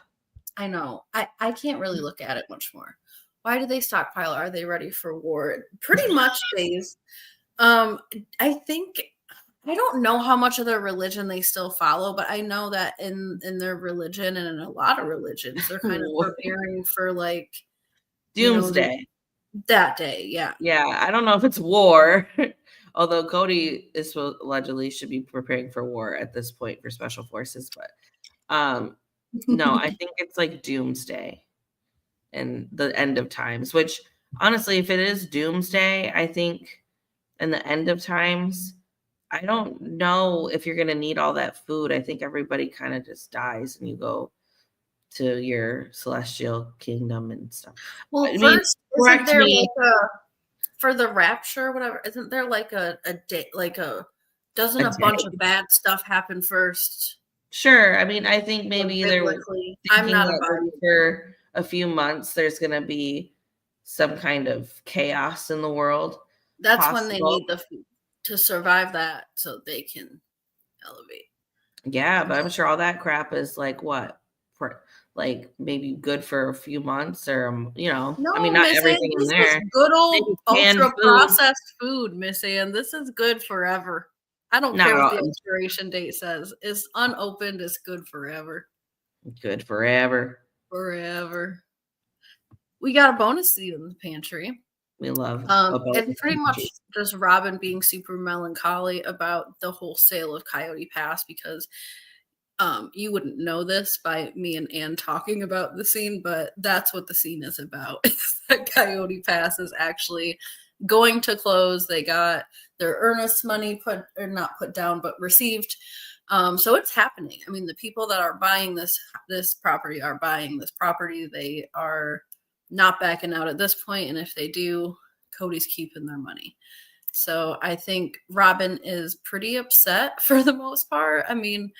I know. I can't really look at it much more. Why do they stockpile? Are they ready for war? Pretty much, days. I think, I don't know how much of their religion they still follow, but I know that in their religion and in a lot of religions, they're kind of preparing for like doomsday. That day, yeah. Yeah, I don't know if it's war, although Kody allegedly should be preparing for war at this point for special forces, but no, I think it's like doomsday and the end of times, which honestly, if it is doomsday, I think in the end of times, I don't know if you're going to need all that food. I think everybody kind of just dies and you go to your celestial kingdom and stuff. Well, first, isn't there like for the rapture, whatever, isn't there like a day, like doesn't a bunch of bad stuff happen first? Sure. I mean, I think maybe they're I'm not about for a few months there's going to be some kind of chaos in the world. That's when they possible. need the food to survive that, so they can elevate. Yeah, but I'm sure all that crap is like what? Like maybe good for a few months or, you know, No, I mean, not Miss everything Ann, in this there. is good old Maybe canned ultra food. processed food, Miss Ann. This is good forever. I don't Not care what all- the expiration date says. It's unopened. It's good forever. Good forever. Forever. We got a bonus seed in the pantry. We love It's pretty much just Robin being super melancholy about the whole sale of Coyote Pass because you wouldn't know this by me and Anne talking about the scene, but that's what the scene is about. That Coyote Pass is actually going to close. They got their earnest money not put down, but received. So it's happening. I mean, the people that are buying this property are buying this property. They are not backing out at this point, and if they do, Kody's keeping their money. So I think Robin is pretty upset for the most part. I mean,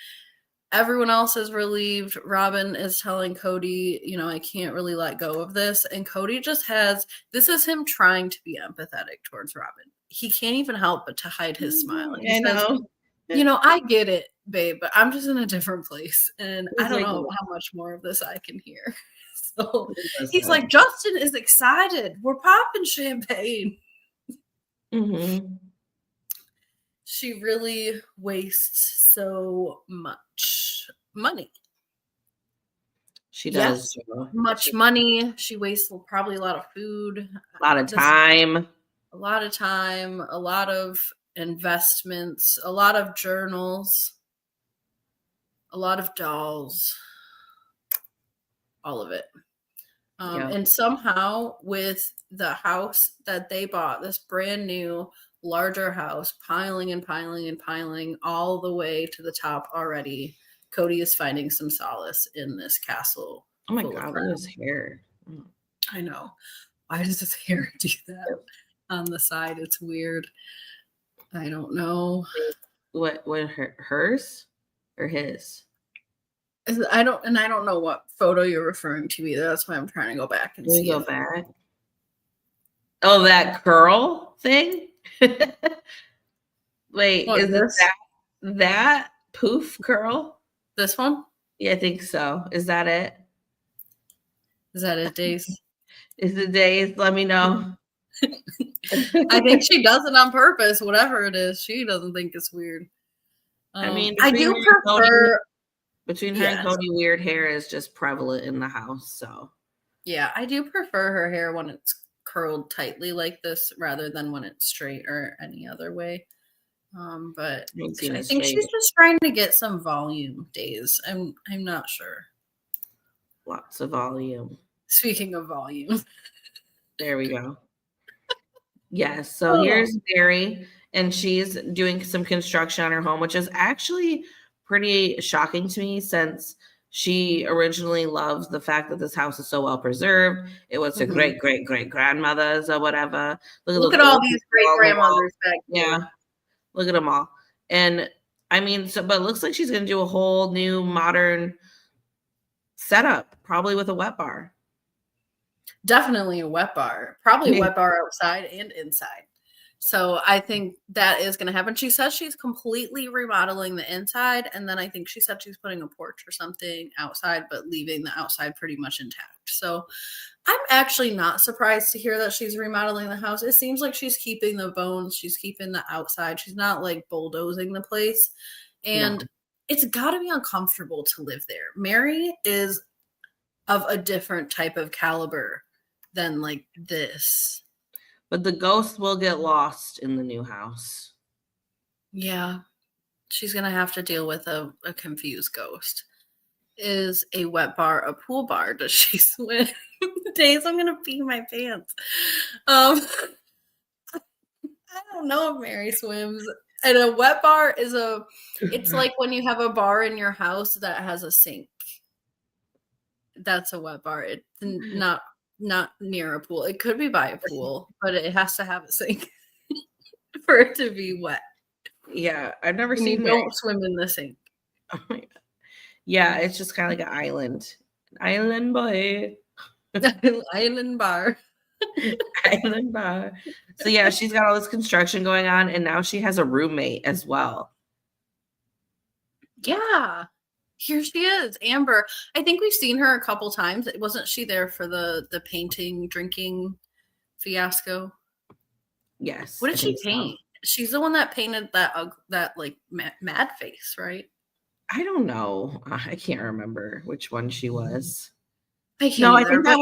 everyone else is relieved. Robin is telling Kody, you know, I can't really let go of this. And Kody just this is him trying to be empathetic towards Robin. He can't even help but to hide his smile. And he says, you know, I get it, babe, but I'm just in a different place. And I don't know how much more of this I can hear. So he's like, Justin is excited. We're popping champagne. Mm-hmm. She really wastes so much money. She does. Yes, much money. She wastes probably a lot of food. A lot of time. A lot of time. A lot of investments. A lot of journals. A lot of dolls. All of it. And somehow with the house that they bought, this brand new larger house, piling and piling and piling all the way to the top already, Kody is finding some solace in this castle. Oh my God, look at his hair. I know. Why does his hair do that on the side? It's weird. I don't know. What hers or his? I don't know what photo you're referring to either. That's why I'm trying to go back and see. Go back. Oh, that curl thing? Wait, is this that poof curl? This one? Yeah, I think so. Is that it? Is that it, Days? Is it Days? Let me know. I think she does it on purpose, whatever it is. She doesn't think it's weird. I mean, I do prefer between her and Kody, weird hair is just prevalent in the house. So yeah, I do prefer her hair when it's curled tightly like this rather than when it's straight or any other way. But I think she's just trying to get some volume, Days. I'm not sure. Lots of volume. Speaking of volume. There we go. Yes. So here's Meri, and she's doing some construction on her home, which is actually pretty shocking to me since she originally loves the fact that this house is so well preserved. It was her great grandmother's or whatever. Look at all these great grandmothers back there. Yeah. Look at them all. And I mean, but it looks like she's going to do a whole new modern setup, probably with a wet bar. Definitely a wet bar. Probably a wet bar outside and inside. So I think that is going to happen. She says she's completely remodeling the inside. And then I think she said she's putting a porch or something outside, but leaving the outside pretty much intact. So I'm actually not surprised to hear that she's remodeling the house. It seems like she's keeping the bones. She's keeping the outside. She's not like bulldozing the place. And it's got to be uncomfortable to live there. Meri is of a different type of caliber than like this. But the ghost will get lost in the new house. Yeah. She's going to have to deal with a confused ghost. Is a wet bar a pool bar? Does she swim? Days, I'm going to pee my pants. I don't know if Meri swims. And a wet bar is it's like when you have a bar in your house that has a sink. That's a wet bar. It's not near a pool. It could be by a pool, but it has to have a sink for it to be wet. Yeah, I've never seen. Don't swim in the sink. Oh my God. Yeah, it's just kind of like an island boy. Island bar. Island bar. So yeah, she's got all this construction going on, and now she has a roommate as well. Yeah. Here she is, Amber. I think we've seen her a couple times. Wasn't she there for the painting, drinking fiasco? Yes. What did she paint? She's the one that painted that like mad face, right? I don't know. I can't remember which one she was. I think that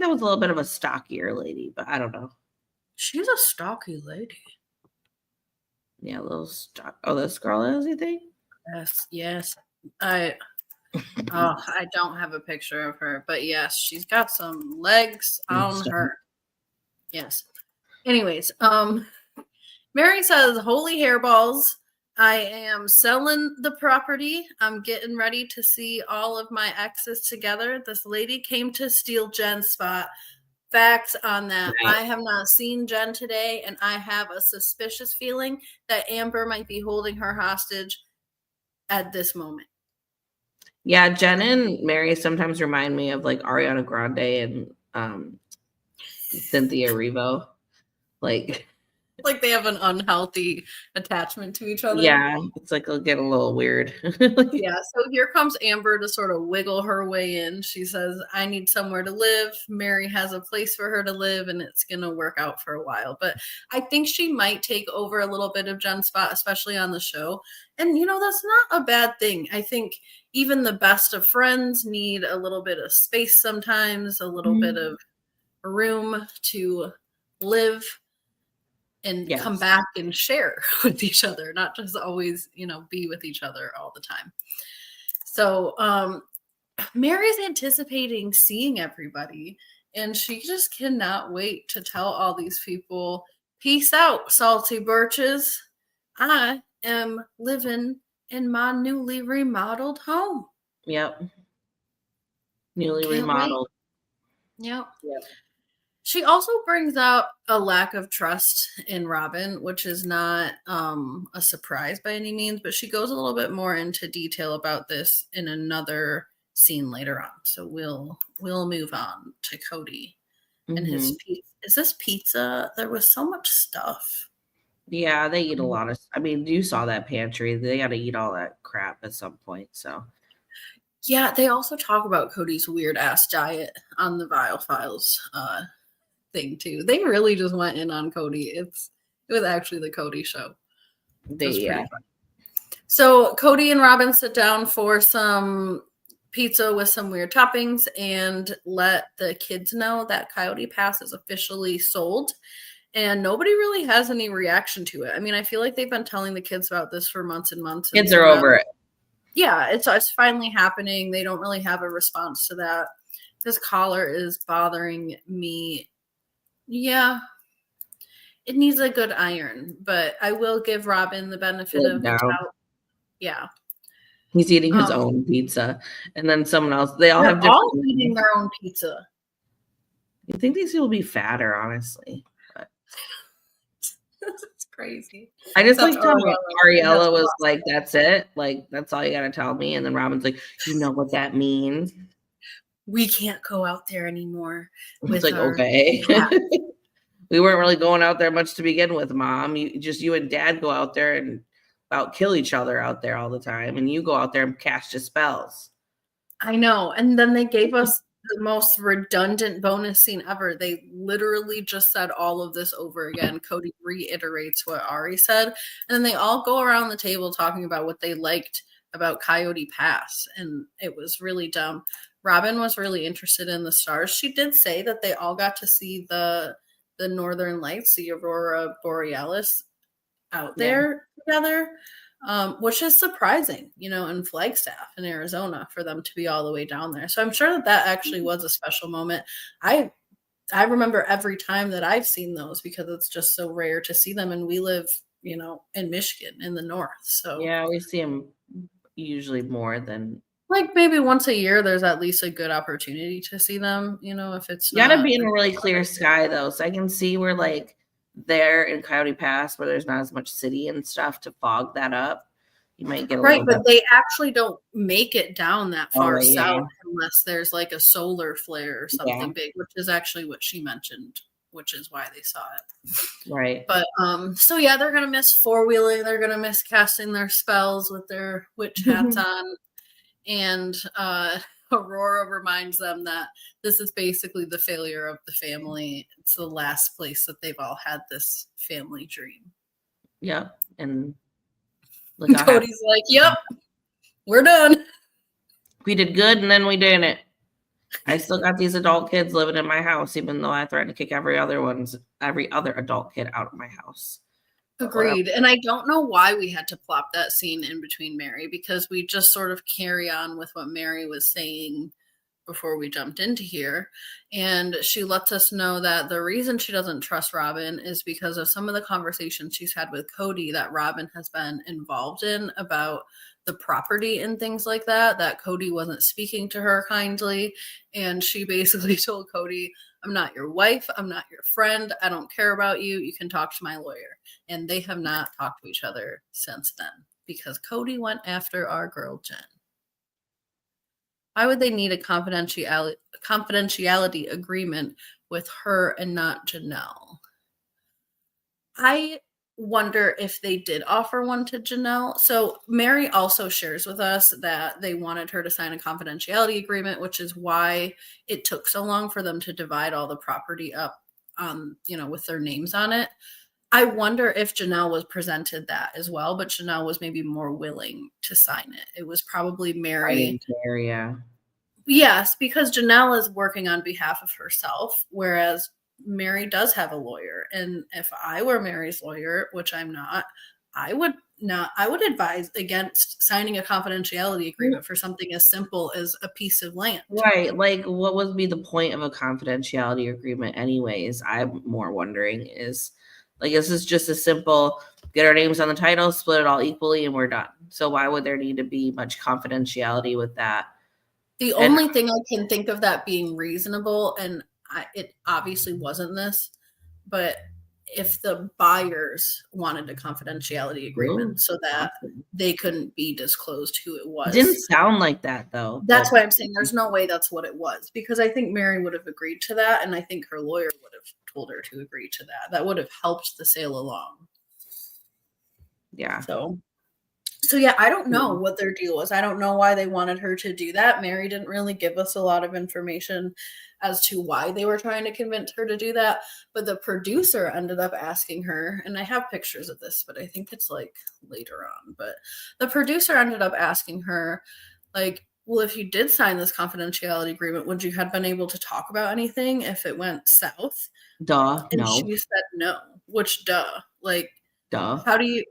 was a little bit of a stockier lady, but I don't know. She's a stocky lady. Yeah, a little stock. Oh, this girl is, you think? Yes. I don't have a picture of her, but yes, she's got some legs on her. Yes. Anyways, Meri says, "Holy hairballs. I am selling the property. I'm getting ready to see all of my exes together. This lady came to steal Jen's spot. Facts on that. Right. I have not seen Jen today, and I have a suspicious feeling that Amber might be holding her hostage at this moment." Yeah, Jen and Meri sometimes remind me of like Ariana Grande and Cynthia Erivo. Like they have an unhealthy attachment to each other. Yeah, it's like it'll get a little weird. Yeah, so here comes Amber to sort of wiggle her way in. She says, "I need somewhere to live." Meri has a place for her to live, and it's going to work out for a while. But I think she might take over a little bit of Jen's spot, especially on the show. And, that's not a bad thing. I think even the best of friends need a little bit of space sometimes, a little bit of room to live and come back and share with each other, not just always, be with each other all the time. So Meri's anticipating seeing everybody, and she just cannot wait to tell all these people, "Peace out, salty birches. I am living in my newly remodeled home." Yep. Newly remodeled. Yep. She also brings up a lack of trust in Robin, which is not a surprise by any means, but she goes a little bit more into detail about this in another scene later on. So we'll move on to Kody and his pizza. Is this pizza? There was so much stuff. Yeah, they eat a lot of. I mean, you saw that pantry. They got to eat all that crap at some point. So. Yeah, they also talk about Kody's weird ass diet on the Vile Files thing too. They really just went in on Kody. It was actually the Kody show. Yeah. So Kody and Robin sit down for some pizza with some weird toppings and let the kids know that Coyote Pass is officially sold. And nobody really has any reaction to it. I mean, I feel like they've been telling the kids about this for months and months. Kids are over it. Yeah, it's finally happening. They don't really have a response to that. This collar is bothering me. Yeah, it needs a good iron, but I will give Robin the benefit of the doubt. Yeah. He's eating his own pizza. And then someone else, they're all eating their own pizza. You think these people will be fatter, honestly. But it's crazy. I just like how Ariella was like, "That's it. Like, that's all you got to tell me." And then Robin's like, "You know what that means? We can't go out there anymore." It's like, okay. Yeah. We weren't really going out there much to begin with, Mom. You and Dad go out there and about kill each other out there all the time. And you go out there and cast your spells. I know. And then they gave us the most redundant bonus scene ever. They literally just said all of this over again. Kody reiterates what Ari said. And then they all go around the table talking about what they liked about Coyote Pass. And it was really dumb. Robin was really interested in the stars. She did say that they all got to see the Northern Lights, the Aurora Borealis out there together, which is surprising, in Flagstaff in Arizona for them to be all the way down there. So I'm sure that actually was a special moment. I remember every time that I've seen those because it's just so rare to see them. And we live, in Michigan in the north. So yeah, we see them usually more than like maybe once a year. There's at least a good opportunity to see them, if it's you gotta be in a really clear sky though. So I can see where like there in Coyote Pass where there's not as much city and stuff to fog that up. You might get a right, little but they actually don't make it down that far yeah. south unless there's like a solar flare or something big, which is actually what she mentioned, which is why they saw it. Right. But so yeah, they're gonna miss four-wheeling, they're gonna miss casting their spells with their witch hats on. And Aurora reminds them that this is basically the failure of the family. It's the last place that they've all had this family dream. Yeah. And look how Cody's like, yep, we're done. We did good and then we didn't. I still got these adult kids living in my house, even though I threatened to kick every other adult kid out of my house. Agreed. And I don't know why we had to plop that scene in between Meri, because we just sort of carry on with what Meri was saying before we jumped into here. And she lets us know that the reason she doesn't trust Robin is because of some of the conversations she's had with Kody that Robin has been involved in about the property and things like that Kody wasn't speaking to her kindly. And she basically told Kody, I'm not your wife. I'm not your friend. I don't care about you. You can talk to my lawyer. And they have not talked to each other since then because Kody went after our girl, Jen. Why would they need a confidentiality agreement with her and not Janelle? I wonder if they did offer one to Janelle. So Meri also shares with us that they wanted her to sign a confidentiality agreement, which is why it took so long for them to divide all the property up, with their names on it. I wonder if Janelle was presented that as well, but Janelle was maybe more willing to sign it. It was probably Meri. Yeah. Yes, because Janelle is working on behalf of herself, whereas Meri does have a lawyer. And if I were Meri's lawyer, which I'm not, I would advise against signing a confidentiality agreement for something as simple as a piece of land. Right. Like, what would be the point of a confidentiality agreement anyways? I'm more wondering is, like, this is just a simple, get our names on the title, split it all equally, and we're done. So why would there need to be much confidentiality with that? The only thing I can think of that being reasonable, and it obviously wasn't this, but if the buyers wanted a confidentiality agreement so that they couldn't be disclosed who it was. It didn't sound like that, though. That's why I'm saying there's no way that's what it was, because I think Meri would have agreed to that, and I think her lawyer would have told her to agree to that. That would have helped the sale along. Yeah. So yeah, I don't know what their deal was. I don't know why they wanted her to do that. Meri didn't really give us a lot of information as to why they were trying to convince her to do that. But the producer ended up asking her, and I have pictures of this, but I think it's like later on. But the producer ended up asking her, like, well, if you did sign this confidentiality agreement, would you have been able to talk about anything if it went south? Duh. And no. she said no. Which, duh. Like, duh. How do you...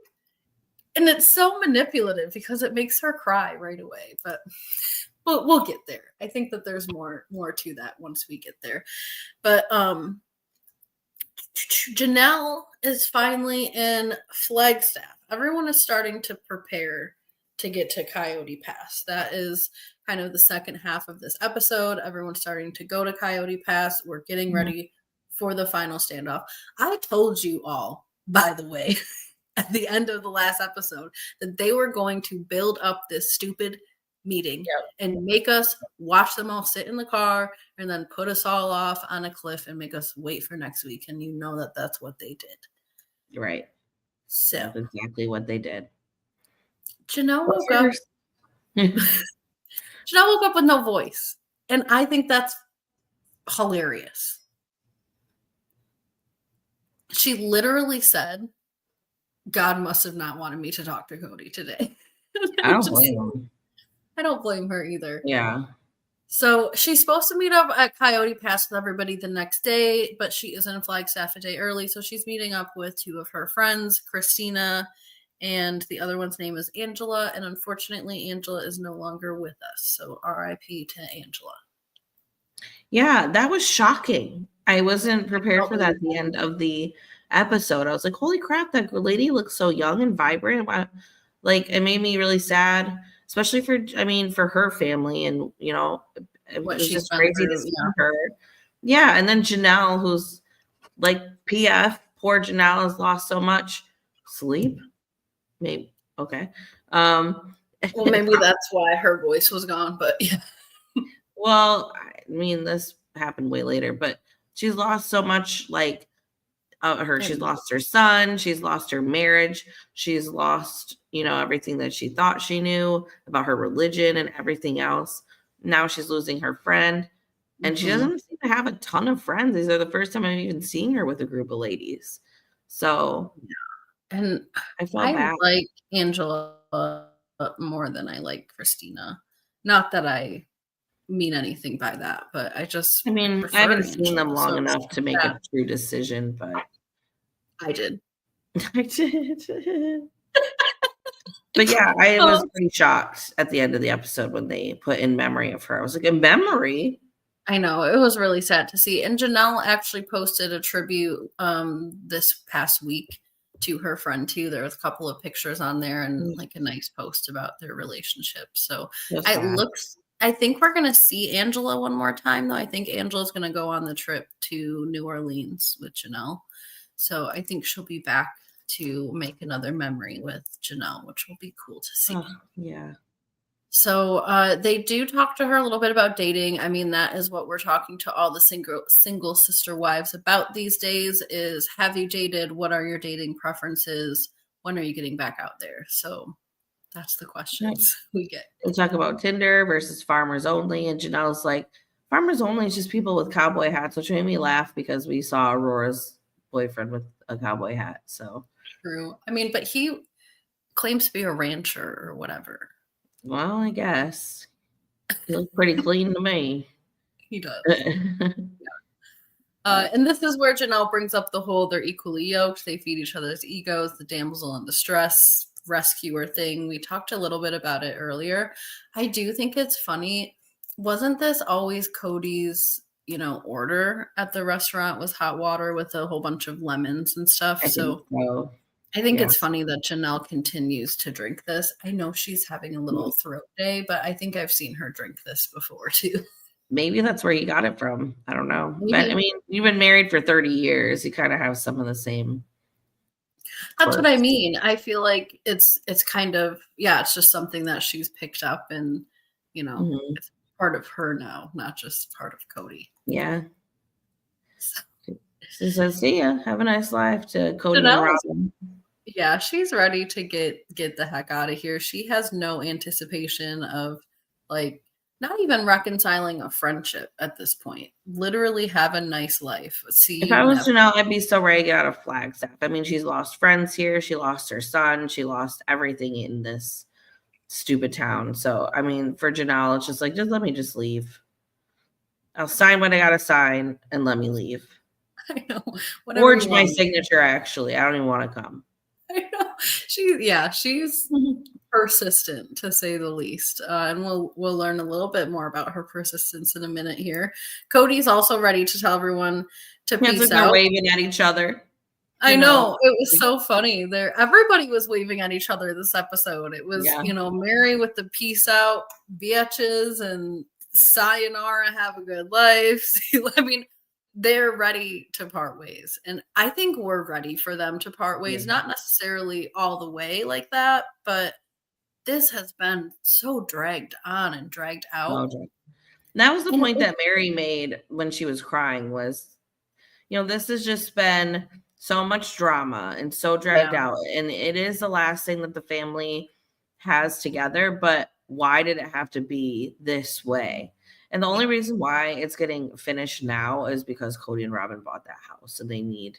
And it's so manipulative because it makes her cry right away. But we'll get there. I think that there's more to that once we get there. But Janelle is finally in Flagstaff. Everyone is starting to prepare to get to Coyote Pass. That is kind of the second half of this episode. Everyone's starting to go to Coyote Pass. We're getting ready for the final standoff. I told you all, by the way, at the end of the last episode, that they were going to build up this stupid meeting and make us watch them all sit in the car and then put us all off on a cliff and make us wait for next week. And you know that that's what they did. Right. So that's exactly what they did. Janelle woke up. Janelle woke up with no voice. And I think that's hilarious. She literally said, God must have not wanted me to talk to Kody today. I don't blame him. I don't blame her either. Yeah. So she's supposed to meet up at Coyote Pass with everybody the next day, but she is in Flagstaff a day early. So she's meeting up with two of her friends, Christina, and the other one's name is Angela. And unfortunately, Angela is no longer with us. So RIP to Angela. Yeah, that was shocking. I wasn't prepared for that at the end of the episode. I was like, holy crap, that lady looks so young and vibrant. Like, it made me really sad, especially for her family, and it was just crazy to see her. Yeah, and then Janelle, who's like PF, poor Janelle has lost so much sleep. Maybe Okay. Well, maybe that's why her voice was gone, but yeah. Well, I mean, this happened way later, but she's lost so much, like, she's lost her son, she's lost her marriage, she's lost, everything that she thought she knew about her religion and everything else. Now she's losing her friend, and she doesn't seem to have a ton of friends. These are the first time I've even seen her with a group of ladies. So, and I felt bad. like Angela more than I like Christina. Not that I mean anything by that, but I haven't seen them long enough to make a true decision, but I did. I did. But yeah, I was pretty shocked at the end of the episode when they put in memory of her. I was like, in memory? I know, it was really sad to see. And Janelle actually posted a tribute this past week to her friend too. There was a couple of pictures on there and like a nice post about their relationship. So I think we're gonna see Angela one more time though. I think Angela's gonna go on the trip to New Orleans with Janelle. So I think she'll be back to make another memory with Janelle, which will be cool to see. Yeah. So they do talk to her a little bit about dating. I mean, that is what we're talking to all the single sister wives about these days is, have you dated? What are your dating preferences? When are you getting back out there? So that's the questions we get. We'll talk about Tinder versus farmers only. And Janelle's like, farmers only is just people with cowboy hats, which made me laugh because we saw Aurora's boyfriend with a cowboy hat. So true. I mean, but he claims to be a rancher or whatever. Well, I guess. He looks pretty clean to me. He does. And this is where Janelle brings up the whole they're equally yoked. They feed each other's egos, the damsel in distress rescuer thing. We talked a little bit about it earlier. I do think it's funny. Wasn't this always Kody's, order at the restaurant was hot water with a whole bunch of lemons and stuff? I think it's funny that Janelle continues to drink this. I know she's having a little throat day, but I think I've seen her drink this before too. Maybe that's where you got it from. I don't know. But, I mean, you've been married for 30 years. You kind of have some of the same. That's what I mean. I feel like it's kind of, it's just something that she's picked up and, it's part of her now, not just part of Kody. Yeah. She says, see ya. Have a nice life to Kody and Robin. Yeah, she's ready to get the heck out of here. She has no anticipation of not even reconciling a friendship at this point. Literally have a nice life. If I was Janelle, I'd be so ready to get out of Flagstaff. I mean, she's lost friends here. She lost her son. She lost everything in this stupid town. So, I mean, for Janelle, it's just just let me just leave. I'll sign what I got to sign and let me leave. I know. Forge my signature, actually. I don't even want to come. I know. She's persistent to say the least. And we'll learn a little bit more about her persistence in a minute here. Kody's also ready to tell everyone to peace out. They're waving at each other. I know. It was so funny. Everybody was waving at each other this episode. It was, Meri with the peace out, bitches, and sayonara, have a good life. I mean, they're ready to part ways. And I think we're ready for them to part ways, not necessarily all the way like that, but this has been so dragged on and dragged out. That was the point that Meri made when she was crying was, this has just been so much drama and so dragged out. And it is the last thing that the family has together, but why did it have to be this way? And the only reason why it's getting finished now is because Kody and Robin bought that house and they need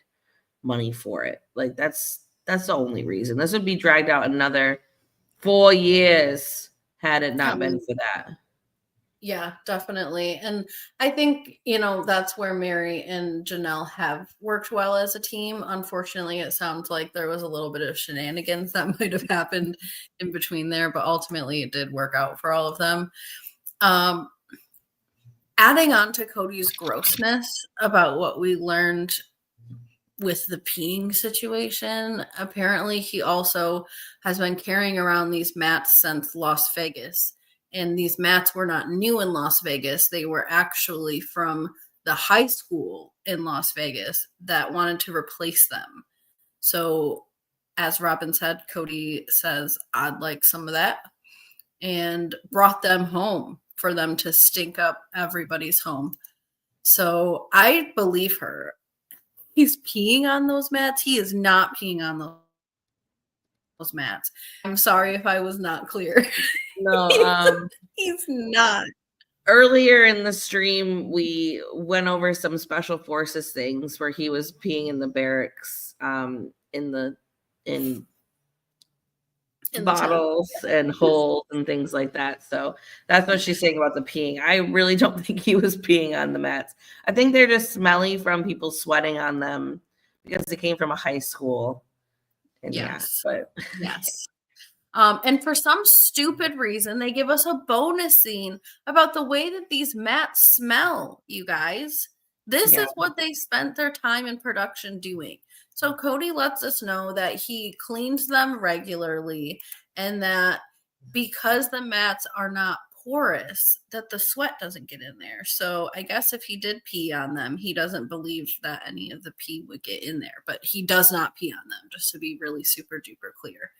money for it. That's the only reason. This would be dragged out another 4 years had it not been for that. Yeah, definitely. And I think, that's where Meri and Janelle have worked well as a team. Unfortunately, it sounds like there was a little bit of shenanigans that might have happened in between there, but ultimately it did work out for all of them. Adding on to Kody's grossness about what we learned with the peeing situation, apparently he also has been carrying around these mats since Las Vegas. And these mats were not new in Las Vegas. They were actually from the high school in Las Vegas that wanted to replace them. So as Robin said, Kody says, I'd like some of that, and brought them home for them to stink up everybody's home. So I believe her. He's peeing on those mats. He is not peeing on those mats. I'm sorry if I was not clear. No, He's not. earlier in the stream, we went over some special forces things where he was peeing in the barracks, in bottles and holes and things like that. So that's what she's saying about the peeing. I really don't think he was peeing on the mats. I think they're just smelly from people sweating on them because they came from a high school. And yes. Yeah, but yes. And for some stupid reason, they give us a bonus scene about the way that these mats smell, you guys. This is what they spent their time in production doing. So Kody lets us know that he cleans them regularly, and that because the mats are not porous, that the sweat doesn't get in there. So I guess if he did pee on them, he doesn't believe that any of the pee would get in there, but he does not pee on them, just to be really super duper clear.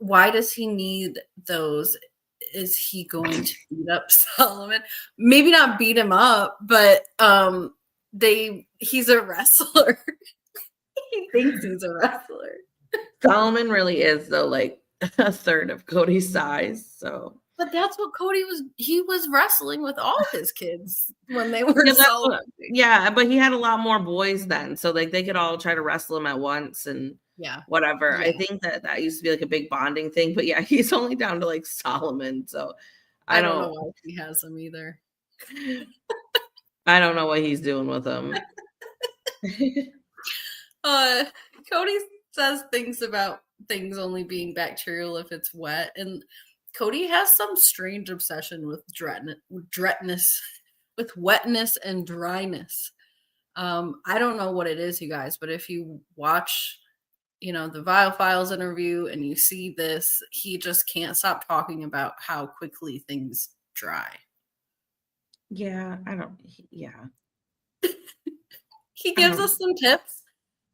Why does he need those? Is he going to beat up Solomon? Maybe not beat him up, but he's a wrestler. He thinks he's a wrestler. Solomon really is, though, like a third of Cody's size. So, but that's what Kody was. He was wrestling with all his kids when they were Solomon. Yeah, but he had a lot more boys then, so like they could all try to wrestle him at once and whatever. Yeah. I think that used to be like a big bonding thing, but yeah, he's only down to like Solomon. So I don't know why he has him either. I don't know what he's doing with him. Kody says things about things only being bacterial if it's wet, and Kody has some strange obsession with wetness and dryness. I don't know what it is, you guys, but if you watch, the Vile Files interview and you see this, he just can't stop talking about how quickly things dry. Yeah, He gives us some tips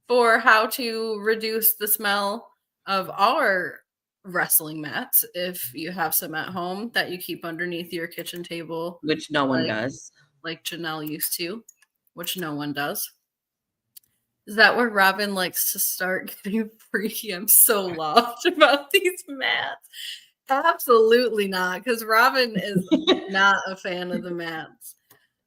for how to reduce the smell of our wrestling mats if you have some at home that you keep underneath your kitchen table, which no one does, like Janelle used to, which no one does. Is that where Robin likes to start getting freaky? I'm so lost about these mats. Absolutely not, because Robin is not a fan of the mats.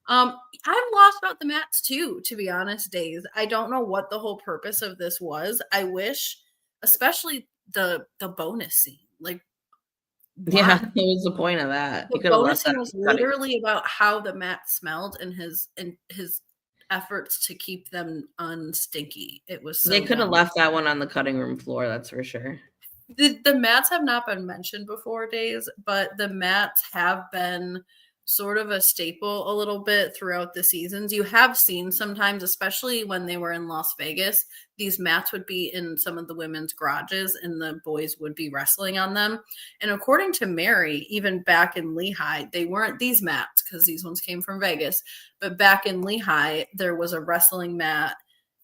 I'm lost about the mats too, to be honest, Days. I don't know what the whole purpose of this was. I wish, especially the bonus scene. Like, yeah, what was the point of that? The bonus scene was literally about how the mat smelled and his efforts to keep them unstinky. It was so they could have left that one on the cutting room floor, that's for sure. The mats have not been mentioned before, Days, but the mats have been sort of a staple a little bit throughout the seasons. You have seen sometimes, especially when they were in Las Vegas, these mats would be in some of the women's garages and the boys would be wrestling on them. And according to Meri, even back in Lehigh, they weren't these mats because these ones came from Vegas. But back in Lehigh, there was a wrestling mat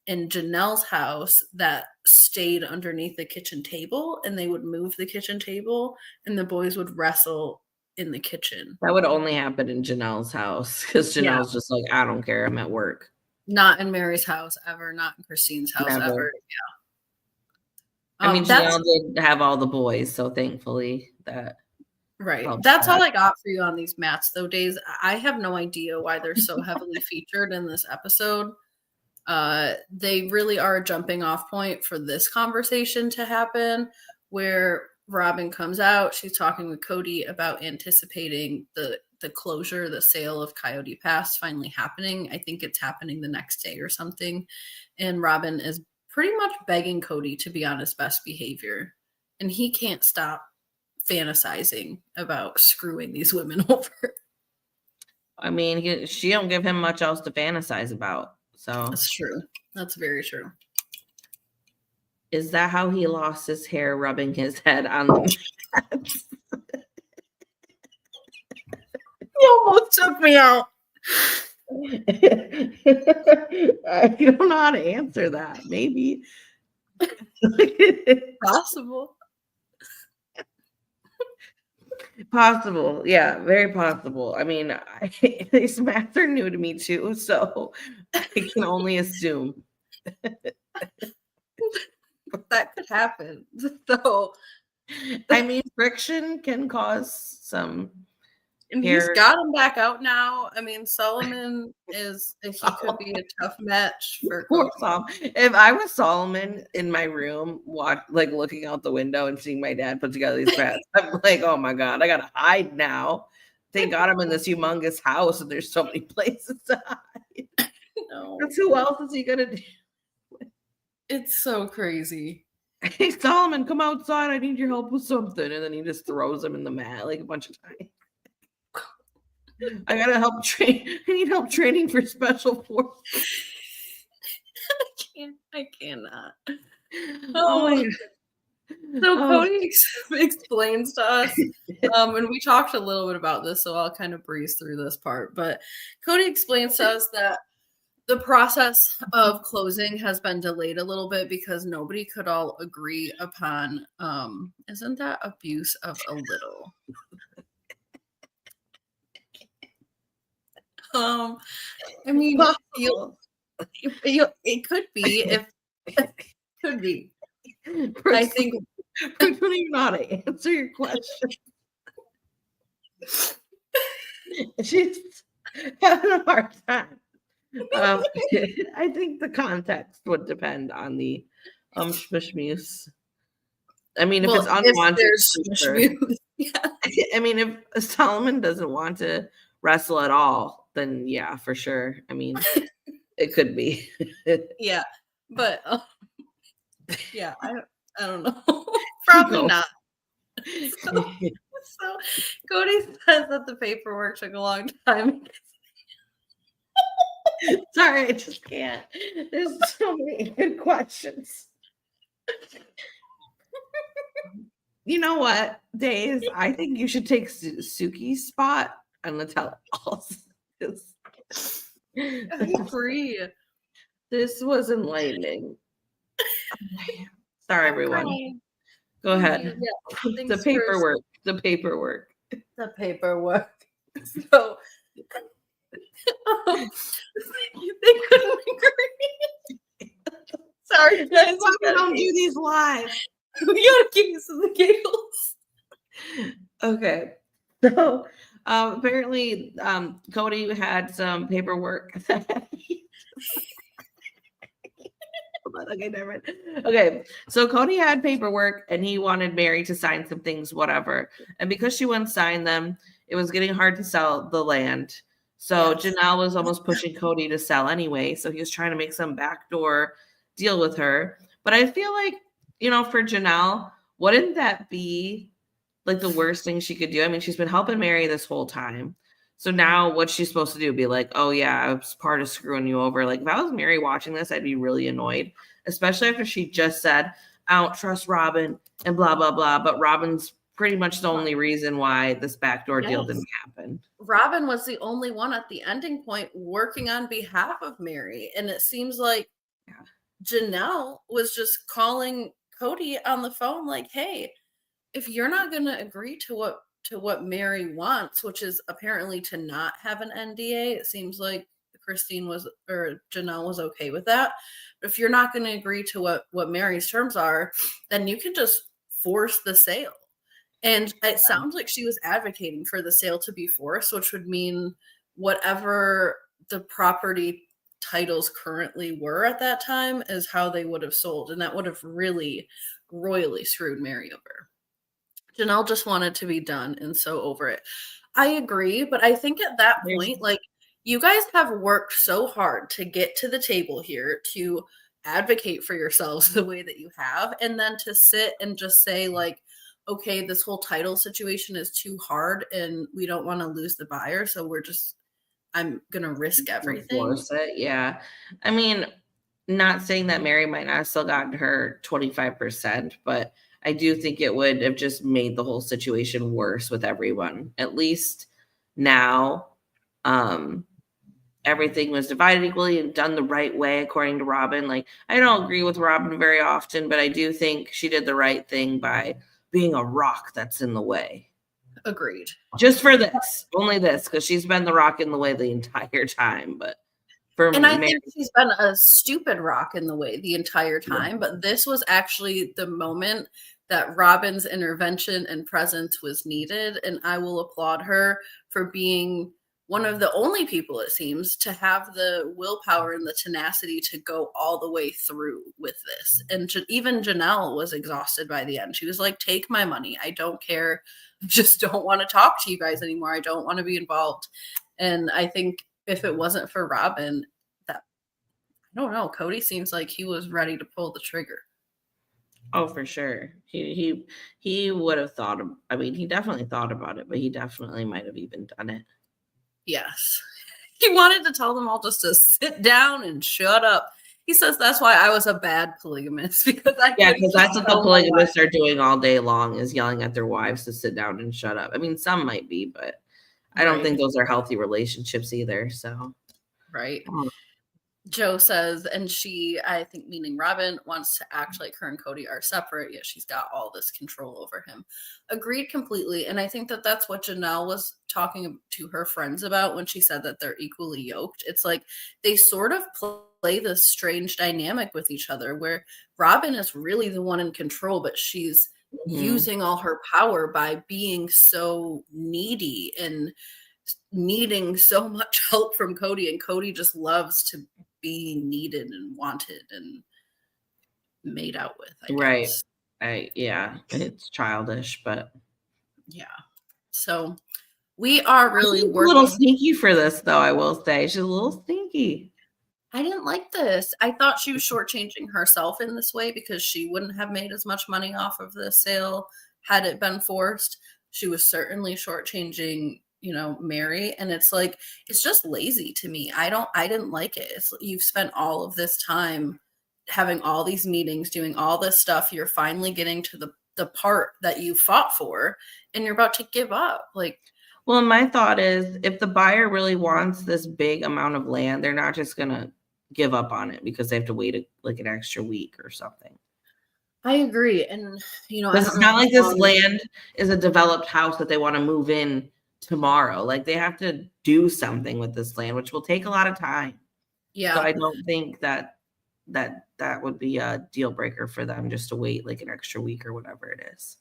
in Janelle's house that stayed underneath the kitchen table, and they would move the kitchen table and the boys would wrestle in the kitchen. That would only happen in Janelle's house because Janelle's just like, I don't care, I'm at work. Not in Meri's house ever, not in Christine's house ever. Yeah. I mean, Janelle did have all the boys, so thankfully that. Right. That's all I got for you on these mats, though, Days. I have no idea why they're so heavily featured in this episode. They really are a jumping off point for this conversation to happen, where Robin comes out. She's talking with Kody about anticipating the closure, the sale of Coyote Pass finally happening. I think it's happening the next day or something. And Robin is pretty much begging Kody to be on his best behavior. And he can't stop fantasizing about screwing these women over. I mean, she don't give him much else to fantasize about. So that's true. That's very true. Is that how he lost his hair, rubbing his head on the mats? You almost took me out. I don't know how to answer that. Maybe Possible. Possible. Yeah, very possible. I mean, these maths are new to me too, so I can only assume. That could happen. So, I mean, friction can cause some. and he's got him back out now. I mean, Solomon he could be a tough match for Poor Kody. Solomon. If I was Solomon in my room, looking out the window and seeing my dad put together these bets, I'm like, oh my God, I gotta hide now. Thank God I'm in this humongous house and there's so many places to hide. No. Because who else is he gonna do? It's so crazy. Hey, Solomon, come outside. I need your help with something. And then he just throws him in the mat like a bunch of times. I gotta help train. I need help training for special forces. I cannot. Oh my God. So Kody explains to us, and we talked a little bit about this, so I'll kind of breeze through this part. But Kody explains to us that the process of closing has been delayed a little bit because nobody could all agree upon, isn't that abuse of a little? I mean, it could be if it could be. I think I don't even know how to answer your question. She's having a hard time. I think the context would depend on the shmishmuse. I mean, if it's unwanted, sure. Yeah. I mean, if Solomon doesn't want to wrestle at all, then yeah, for sure. I mean, it could be. Yeah, but yeah, I don't know. Probably not. So Kody says that the paperwork took a long time. Sorry, I just can't. There's so many good questions. You know what, Days? I think you should take Suki's spot on the tell-alls. I agree. This was enlightening. Sorry, everyone. Go ahead. Yeah, the paperwork. The paperwork. The paperwork. So they couldn't agree. Sorry, guys. That's why we don't do these live. We gotta give you some giggles. Okay. So apparently Kody had some paperwork. Okay, never mind. Okay, so Kody had paperwork and he wanted Meri to sign some things, whatever. And because she wouldn't sign them, it was getting hard to sell the land. So Janelle was almost pushing Kody to sell anyway. So he was trying to make some backdoor deal with her. But I feel like, for Janelle, wouldn't that be like the worst thing she could do? I mean, she's been helping Meri this whole time. So now what's she supposed to do? Be like, oh yeah, I was part of screwing you over. Like if I was Meri watching this, I'd be really annoyed, especially after she just said, I don't trust Robin and blah, blah, blah. But Robin's pretty much the only reason why this backdoor deal didn't happen. Robin was the only one at the ending point working on behalf of Meri. And it seems like Janelle was just calling Kody on the phone like, hey, if you're not going to agree to what Meri wants, which is apparently to not have an NDA, it seems like Janelle was okay with that. But if you're not going to agree to what Meri's terms are, then you can just force the sale. And it sounds like she was advocating for the sale to be forced, which would mean whatever the property titles currently were at that time is how they would have sold. And that would have really royally screwed Meri over. Janelle just wanted to be done and so over it. I agree, but I think at that point, like, you guys have worked so hard to get to the table here to advocate for yourselves the way that you have, and then to sit and just say, like, okay, this whole title situation is too hard and we don't want to lose the buyer, so I'm going to risk everything. Force it, yeah. I mean, not saying that Meri might not have still gotten her 25%, but I do think it would have just made the whole situation worse with everyone. At least now, everything was divided equally and done the right way according to Robin. Like, I don't agree with Robin very often, but I do think she did the right thing by being a rock that's in the way. Agreed. Just for this, only this, because she's been the rock in the way the entire time. But and I think she's been a stupid rock in the way the entire time. But this was actually the moment that Robin's intervention and presence was needed, and I will applaud her for being one of the only people, it seems, to have the willpower and the tenacity to go all the way through with this. And even Janelle was exhausted by the end. She was like, take my money. I don't care. I just don't want to talk to you guys anymore. I don't want to be involved. And I think if it wasn't for Robin, I don't know, Kody seems like he was ready to pull the trigger. Oh, for sure. He would have thought of, I mean, he definitely thought about it, but he definitely might have even done it. Yes. He wanted to tell them all just to sit down and shut up. He says that's why I was a bad polygamist, because because that's what the polygamists are doing all day long, is yelling at their wives to sit down and shut up. I mean, some might be, but I don't think those are healthy relationships either. So, right. Joe says, and she, I think meaning Robin, wants to act like her and Kody are separate, yet she's got all this control over him. Agreed completely. And I think that that's what Janelle was talking to her friends about when she said that they're equally yoked. It's like they sort of play this strange dynamic with each other where Robin is really the one in control, but she's using all her power by being so needy and needing so much help from Kody. And Kody just loves to be needed and wanted and made out with, I guess. Yeah, it's childish, but yeah. So we are really working. A little sneaky for this, though, I will say. She's a little sneaky. I didn't like this. I thought she was shortchanging herself in this way because she wouldn't have made as much money off of the sale had it been forced. She was certainly shortchanging, Meri, and it's like, it's just lazy to me. I didn't like it. You've spent all of this time having all these meetings, doing all this stuff. You're finally getting to the part that you fought for, and you're about to give up. Like, well, my thought is, if the buyer really wants this big amount of land, they're not just gonna give up on it because they have to wait an extra week or something. I agree, and it's not like this land is a developed house that they want to move in tomorrow. Like, they have to do something with this land, which will take a lot of time. Yeah. So I don't think that would be a deal breaker for them just to wait like an extra week or whatever it is.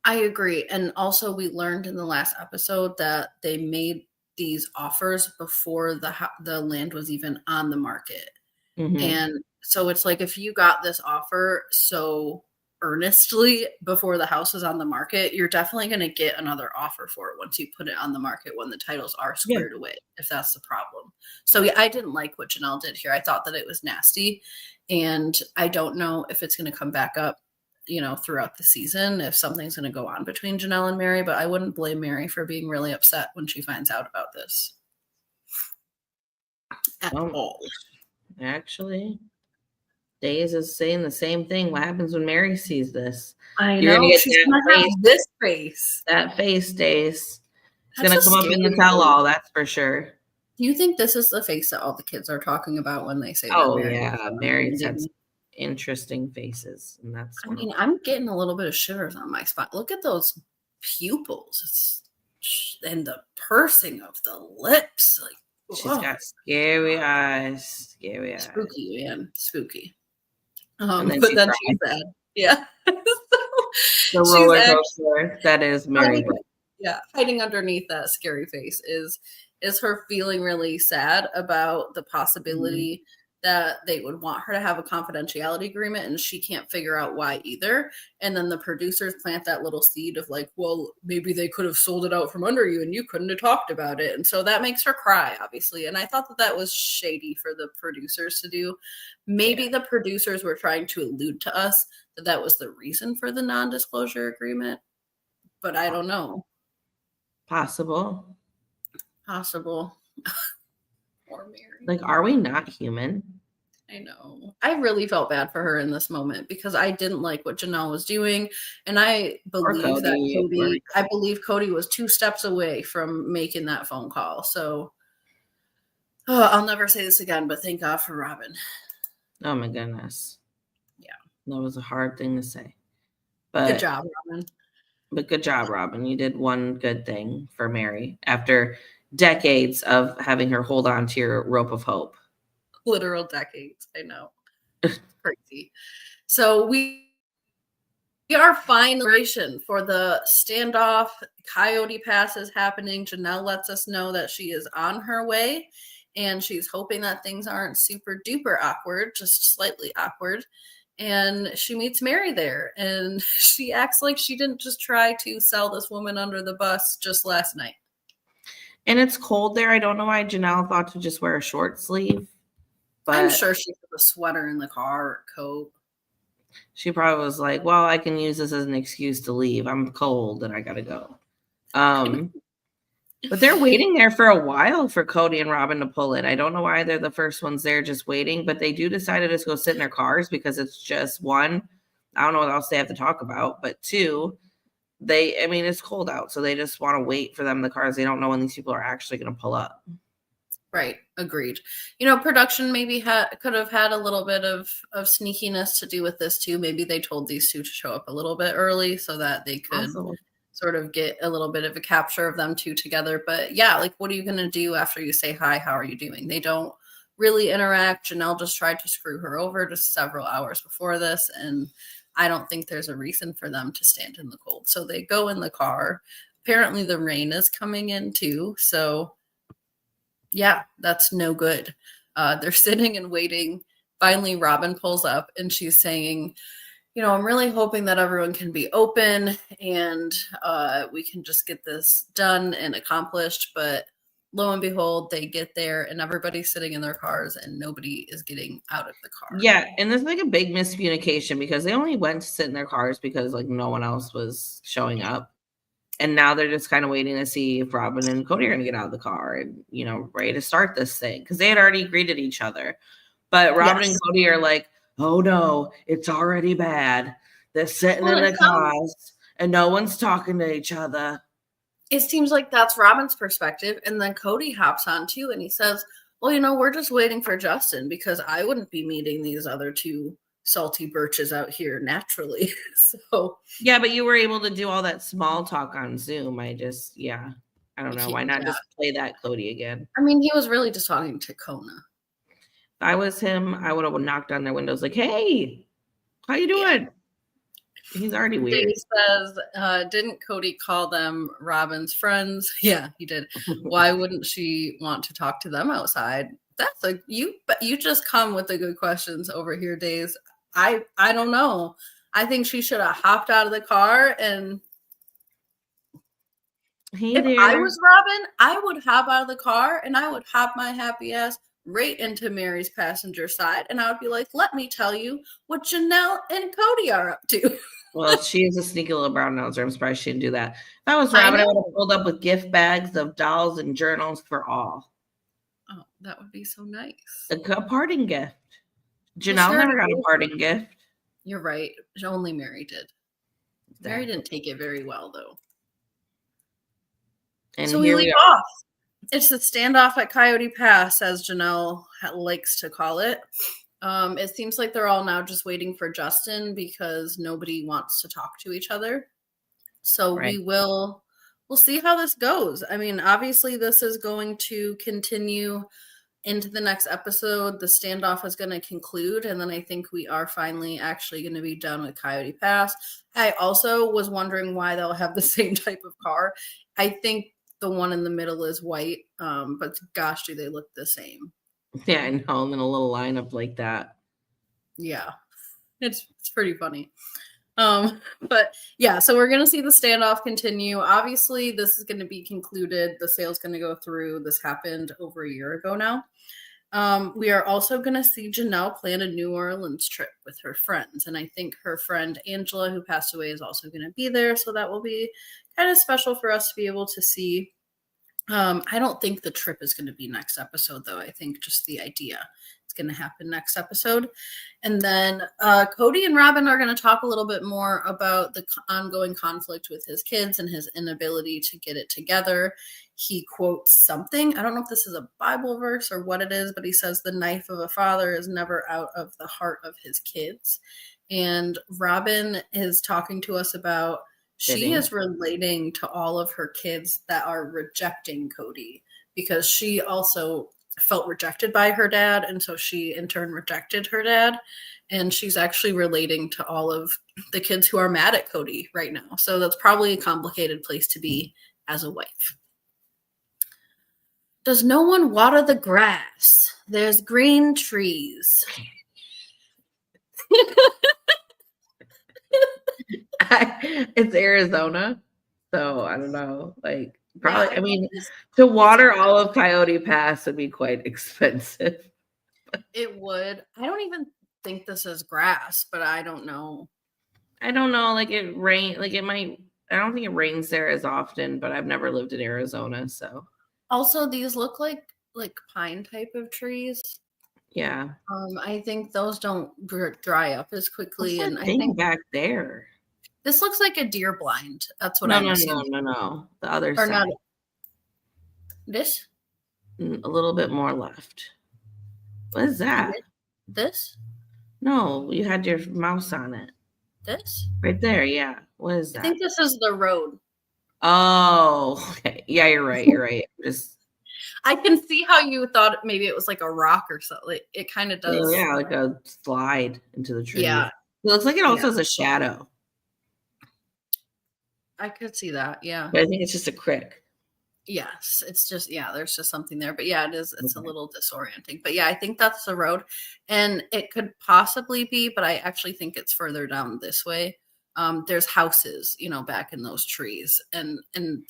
I agree. And also we learned in the last episode that they made these offers before the land was even on the market. Mm-hmm. And so it's like, if you got this offer so earnestly before the house was on the market, you're definitely going to get another offer for it once you put it on the market when the titles are squared away, if that's the problem. So yeah, I didn't like what Janelle did here. I thought that it was nasty, and I don't know if it's going to come back up, throughout the season, if something's going to go on between Janelle and Meri, but I wouldn't blame Meri for being really upset when she finds out about this. At all. Actually, Days is saying the same thing. What happens when Meri sees this? I know. She's going to have this face. That face, Days. It's going to come up in the tell-all, that's for sure. Do you think this is the face that all the kids are talking about when they say Meri's had interesting faces, and that's I'm getting a little bit of shivers on my spine. Look at those pupils. And the pursing of the lips. Like, she's got scary eyes. Spooky, man. Spooky. But then she said, yeah. The roller coaster that is Meri. Hiding underneath that scary face is her feeling really sad about the possibility that they would want her to have a confidentiality agreement, and she can't figure out why either. And then the producers plant that little seed of like, well, maybe they could have sold it out from under you and you couldn't have talked about it. And so that makes her cry, obviously. And I thought that was shady for the producers to do. Maybe the producers were trying to allude to us that was the reason for the non-disclosure agreement, but I don't know. Possible. Or Meri. Like, are we not human? I know. I really felt bad for her in this moment because I didn't like what Janelle was doing, and I believe Kody was 2 steps away from making that phone call. So Oh, I'll never say this again, but thank God for Robin. Oh my goodness. Yeah. That was a hard thing to say. But good job, Robin. But good job, Robin. You did one good thing for Meri after decades of having her hold on to your rope of hope. Literal decades. I know. Crazy. So we are finally for the standoff. Coyote Pass is happening. Janelle lets us know that she is on her way, and she's hoping that things aren't super duper awkward, just slightly awkward. And she meets Meri there, and she acts like she didn't just try to sell this woman under the bus just last night. And it's cold there. I don't know why Janelle thought to just wear a short sleeve. But I'm sure she has a sweater in the car or a coat. She probably was like, well, I can use this as an excuse to leave. I'm cold and I gotta go. But they're waiting there for a while for Kody and Robin to pull it. I don't know why they're the first ones there just waiting, but they do decide to just go sit in their cars because it's just one, I don't know what else they have to talk about, but two, it's cold out, so they just want to wait for them in the cars. They don't know when these people are actually going to pull up. Right. Agreed. Production maybe could have had a little bit of sneakiness to do with this too. Maybe they told these two to show up a little bit early so that they could sort of get a little bit of a capture of them two together. But yeah, like, what are you going to do after you say, hi, how are you doing? They don't really interact. Janelle just tried to screw her over just several hours before this. And I don't think there's a reason for them to stand in the cold. So they go in the car. Apparently the rain is coming in too. So yeah, that's no good. They're sitting and waiting. Finally, Robin pulls up and she's saying, I'm really hoping that everyone can be open and we can just get this done and accomplished. But lo and behold, they get there and everybody's sitting in their cars and nobody is getting out of the car. Yeah, and there's like a big miscommunication because they only went to sit in their cars because like no one else was showing up. And now they're just kind of waiting to see if Robin and Kody are going to get out of the car and, ready to start this thing. Because they had already greeted each other. But Robin and Kody are like, oh, no, it's already bad. They're sitting in the cars and no one's talking to each other. It seems like that's Robin's perspective. And then Kody hops on too. And he says, well, we're just waiting for Justin because I wouldn't be meeting these other two salty birches out here naturally. So yeah, but you were able to do all that small talk on Zoom. I don't know. Why not just play that Kody again? I mean, he was really just talking to Kona. If I was him, I would have knocked on their windows like, hey, how you doing? Yeah. He's already weird. He says, didn't Kody call them Robin's friends? Yeah, he did. Why wouldn't she want to talk to them outside? That's you just come with the good questions over here, Days. I don't know. I think she should have hopped out of the car and I was Robin, I would hop out of the car and I would hop my happy ass right into Meri's passenger side and I would be like, let me tell you what Janelle and Kody are up to. Well, she is a sneaky little brown noser. I'm surprised she didn't do that. If I was Robin, I would have pulled up with gift bags of dolls and journals for all. Oh, that would be so nice. A parting gift. Janelle never got a parting gift. You're right. Only Meri did. Meri didn't take it very well, though. And so we leave off. It's the standoff at Coyote Pass, as Janelle likes to call it. It seems like they're all now just waiting for Justin because nobody wants to talk to each other. So we'll see how this goes. I mean, obviously this is going to continue into the next episode. The standoff is going to conclude, and then I think we are finally actually going to be done with Coyote Pass. I also was wondering why they'll have the same type of car. I think the one in the middle is white, but gosh, do they look the same. Yeah, I know. I'm in a little lineup like that. Yeah, it's pretty funny. But yeah, so we're going to see the standoff continue. Obviously, this is going to be concluded. The sale's going to go through. This happened over a year ago now. We are also going to see Janelle plan a New Orleans trip with her friends. And I think her friend Angela, who passed away, is also going to be there. So that will be kind of special for us to be able to see. I don't think the trip is going to be next episode, though. I think just the idea. It's going to happen next episode. And then Kody and Robin are going to talk a little bit more about the ongoing conflict with his kids and his inability to get it together. He quotes something. I don't know if this is a Bible verse or what it is, but he says the knife of a father is never out of the heart of his kids. And Robin is talking to us about she is relating to all of her kids that are rejecting Kody, because she also felt rejected by her dad, and so she in turn rejected her dad, and she's actually relating to all of the kids who are mad at Kody right now. So that's probably a complicated place to be as a wife. Does no one water the grass? There's green trees. It's Arizona, so I don't know. Like, probably, I mean, to water all of Coyote Pass would be quite expensive. It would. I don't even think this is grass, but I don't know. I don't know. Like, it might. I don't think it rains there as often, but I've never lived in Arizona, so. Also, these look like pine type of trees. Yeah. I think those don't dry up as quickly. What's and that I thing think back there. This looks like a deer blind. That's what No, I'm no, assuming. no. The other Or side. not. This? A little bit more left. What is that? This? No, you had your mouse on it. This? Right there, yeah. What is that? I think this is the road. Oh, okay. Yeah, you're right. You're right. I can see how you thought maybe it was like a rock or something. It kind of does. Yeah, like a slide into the tree. Yeah. It looks like it also has a shadow. I could see that, yeah. But I think it's just a crick. Yes, it's just, there's just something there. But yeah, it is. It's a little disorienting. But yeah, I think that's the road. And it could possibly be, but I actually think it's further down this way. There's houses, back in those trees. And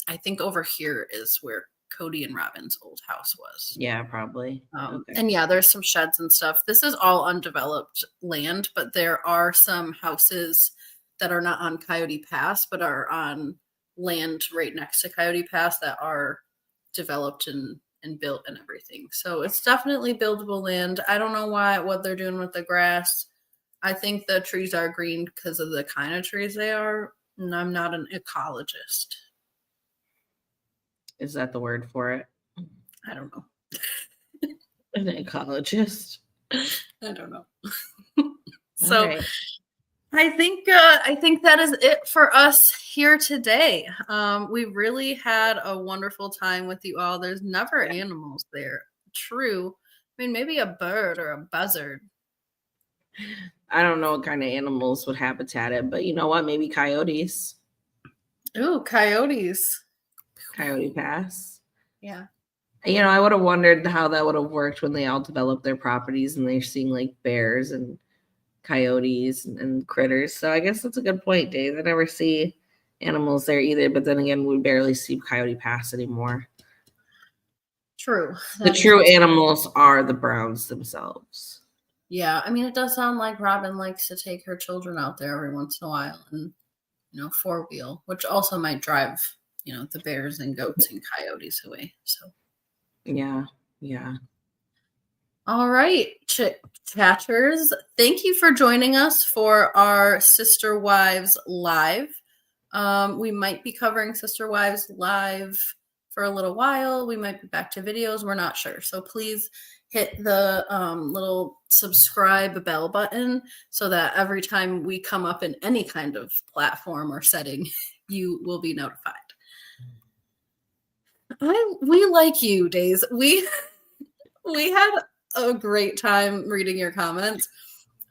I think over here is where Kody and Robin's old house was. Yeah, probably. Okay. And yeah, there's some sheds and stuff. This is all undeveloped land, but there are some houses that are not on Coyote Pass, but are on land right next to Coyote Pass that are developed and built and everything. So it's definitely buildable land. I don't know what they're doing with the grass. I think the trees are green because of the kind of trees they are. And I'm not an ecologist. Is that the word for it? I don't know. An ecologist? I don't know. So right. I think that is it for us here today. We really had a wonderful time with you all. There's never animals there. True. I mean, maybe a bird or a buzzard. I don't know what kind of animals would habitat it, but you know what? Maybe coyotes. Ooh, coyotes. Coyote Pass. Yeah. I would have wondered how that would have worked when they all developed their properties and they're seeing like bears and coyotes and critters. So I guess that's a good point, Dave. I never see animals there either, but then again, we barely see Coyote Pass anymore. True. The true animals are the Browns themselves. Yeah, I mean, it does sound like Robin likes to take her children out there every once in a while and, four-wheel, which also might drive, the bears and goats and coyotes away. So, yeah. All right, chatters. Thank you for joining us for our Sister Wives Live. We might be covering Sister Wives Live for a little while. We might be back to videos. We're not sure. So please hit the little subscribe bell button so that every time we come up in any kind of platform or setting, you will be notified. We like you, Days. We had a great time reading your comments.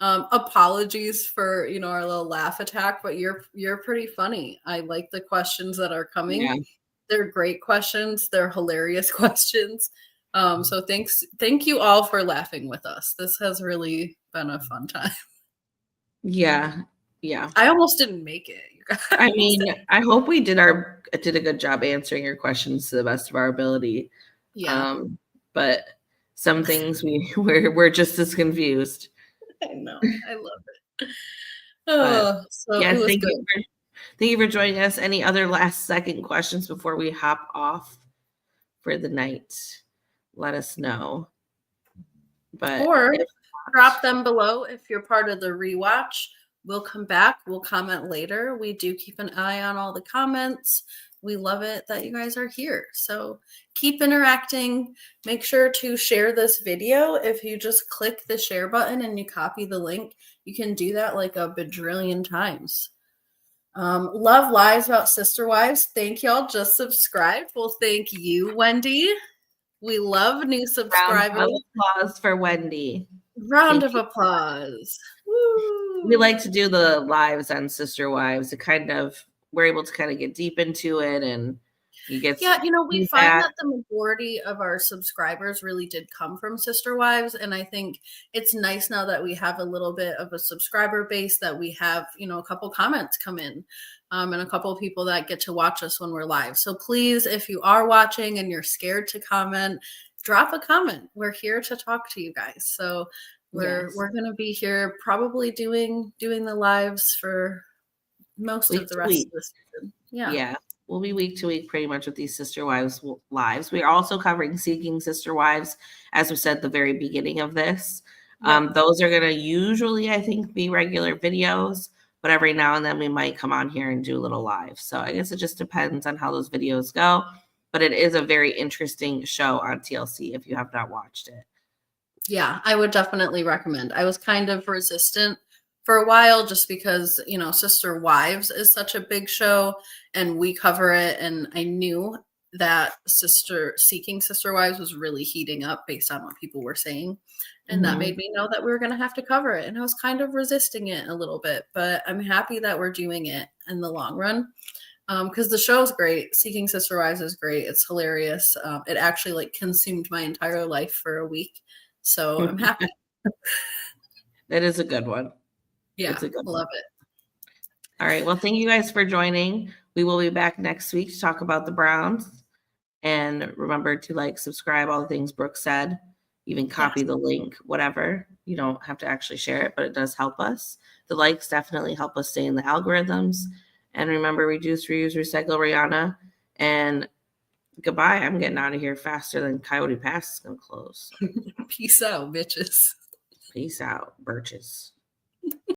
Apologies for our little laugh attack, but you're pretty funny. I like the questions that are coming. Yeah. They're great questions. They're hilarious questions. So thank you all for laughing with us. This has really been a fun time. Yeah. I almost didn't make it. I mean, I hope we did a good job answering your questions to the best of our ability. Yeah. But some things we're just as confused. I know. I love it. So yes, it was thank good. Thank you for joining us. Any other last second questions before we hop off for the night? Let us know. But or drop them below if you're part of the rewatch. We'll come back. We'll comment later. We do keep an eye on all the comments. We love it that you guys are here. So keep interacting. Make sure to share this video. If you just click the share button and you copy the link, you can do that like a bajillion times. Love lives about sister wives. Thank y'all. Just subscribed. Well, thank you, Wendy. We love new subscribers. Round of applause for Wendy. Round of applause. Woo. We like to do the lives on Sister Wives. We're able to kind of get deep into it, and you get we find that the majority of our subscribers really did come from Sister Wives, and I think it's nice now that we have a little bit of a subscriber base that we have, a couple comments come in, and a couple of people that get to watch us when we're live. So please, if you are watching and you're scared to comment, drop a comment. We're here to talk to you guys. So we're going to be here probably doing the lives for most of the rest of the season. Yeah. We'll be week to week pretty much with these Sister Wives lives. We are also covering Seeking Sister Wives, as we said at the very beginning of this. Those are going to usually, I think, be regular videos, but every now and then we might come on here and do a little live. So I guess it just depends on how those videos go. But it is a very interesting show on TLC if you have not watched it. Yeah, I would definitely recommend. I was kind of resistant for a while just because, Sister Wives is such a big show and we cover it. And I knew that Seeking Sister Wives was really heating up based on what people were saying. And that made me know that we were going to have to cover it. And I was kind of resisting it a little bit, but I'm happy that we're doing it in the long run. Because the show is great. Seeking Sister Wives is great. It's hilarious. It actually consumed my entire life for a week. So I'm happy. It is a good one. Yeah, love it. All right. Well, thank you guys for joining. We will be back next week to talk about the Browns. And remember to subscribe, all the things Brooke said, even copy the link, whatever. You don't have to actually share it, but it does help us. The likes definitely help us stay in the algorithms. And remember, reduce, reuse, recycle, Rihanna. And goodbye. I'm getting out of here faster than Coyote Pass is going to close. Peace out, bitches. Peace out, birches.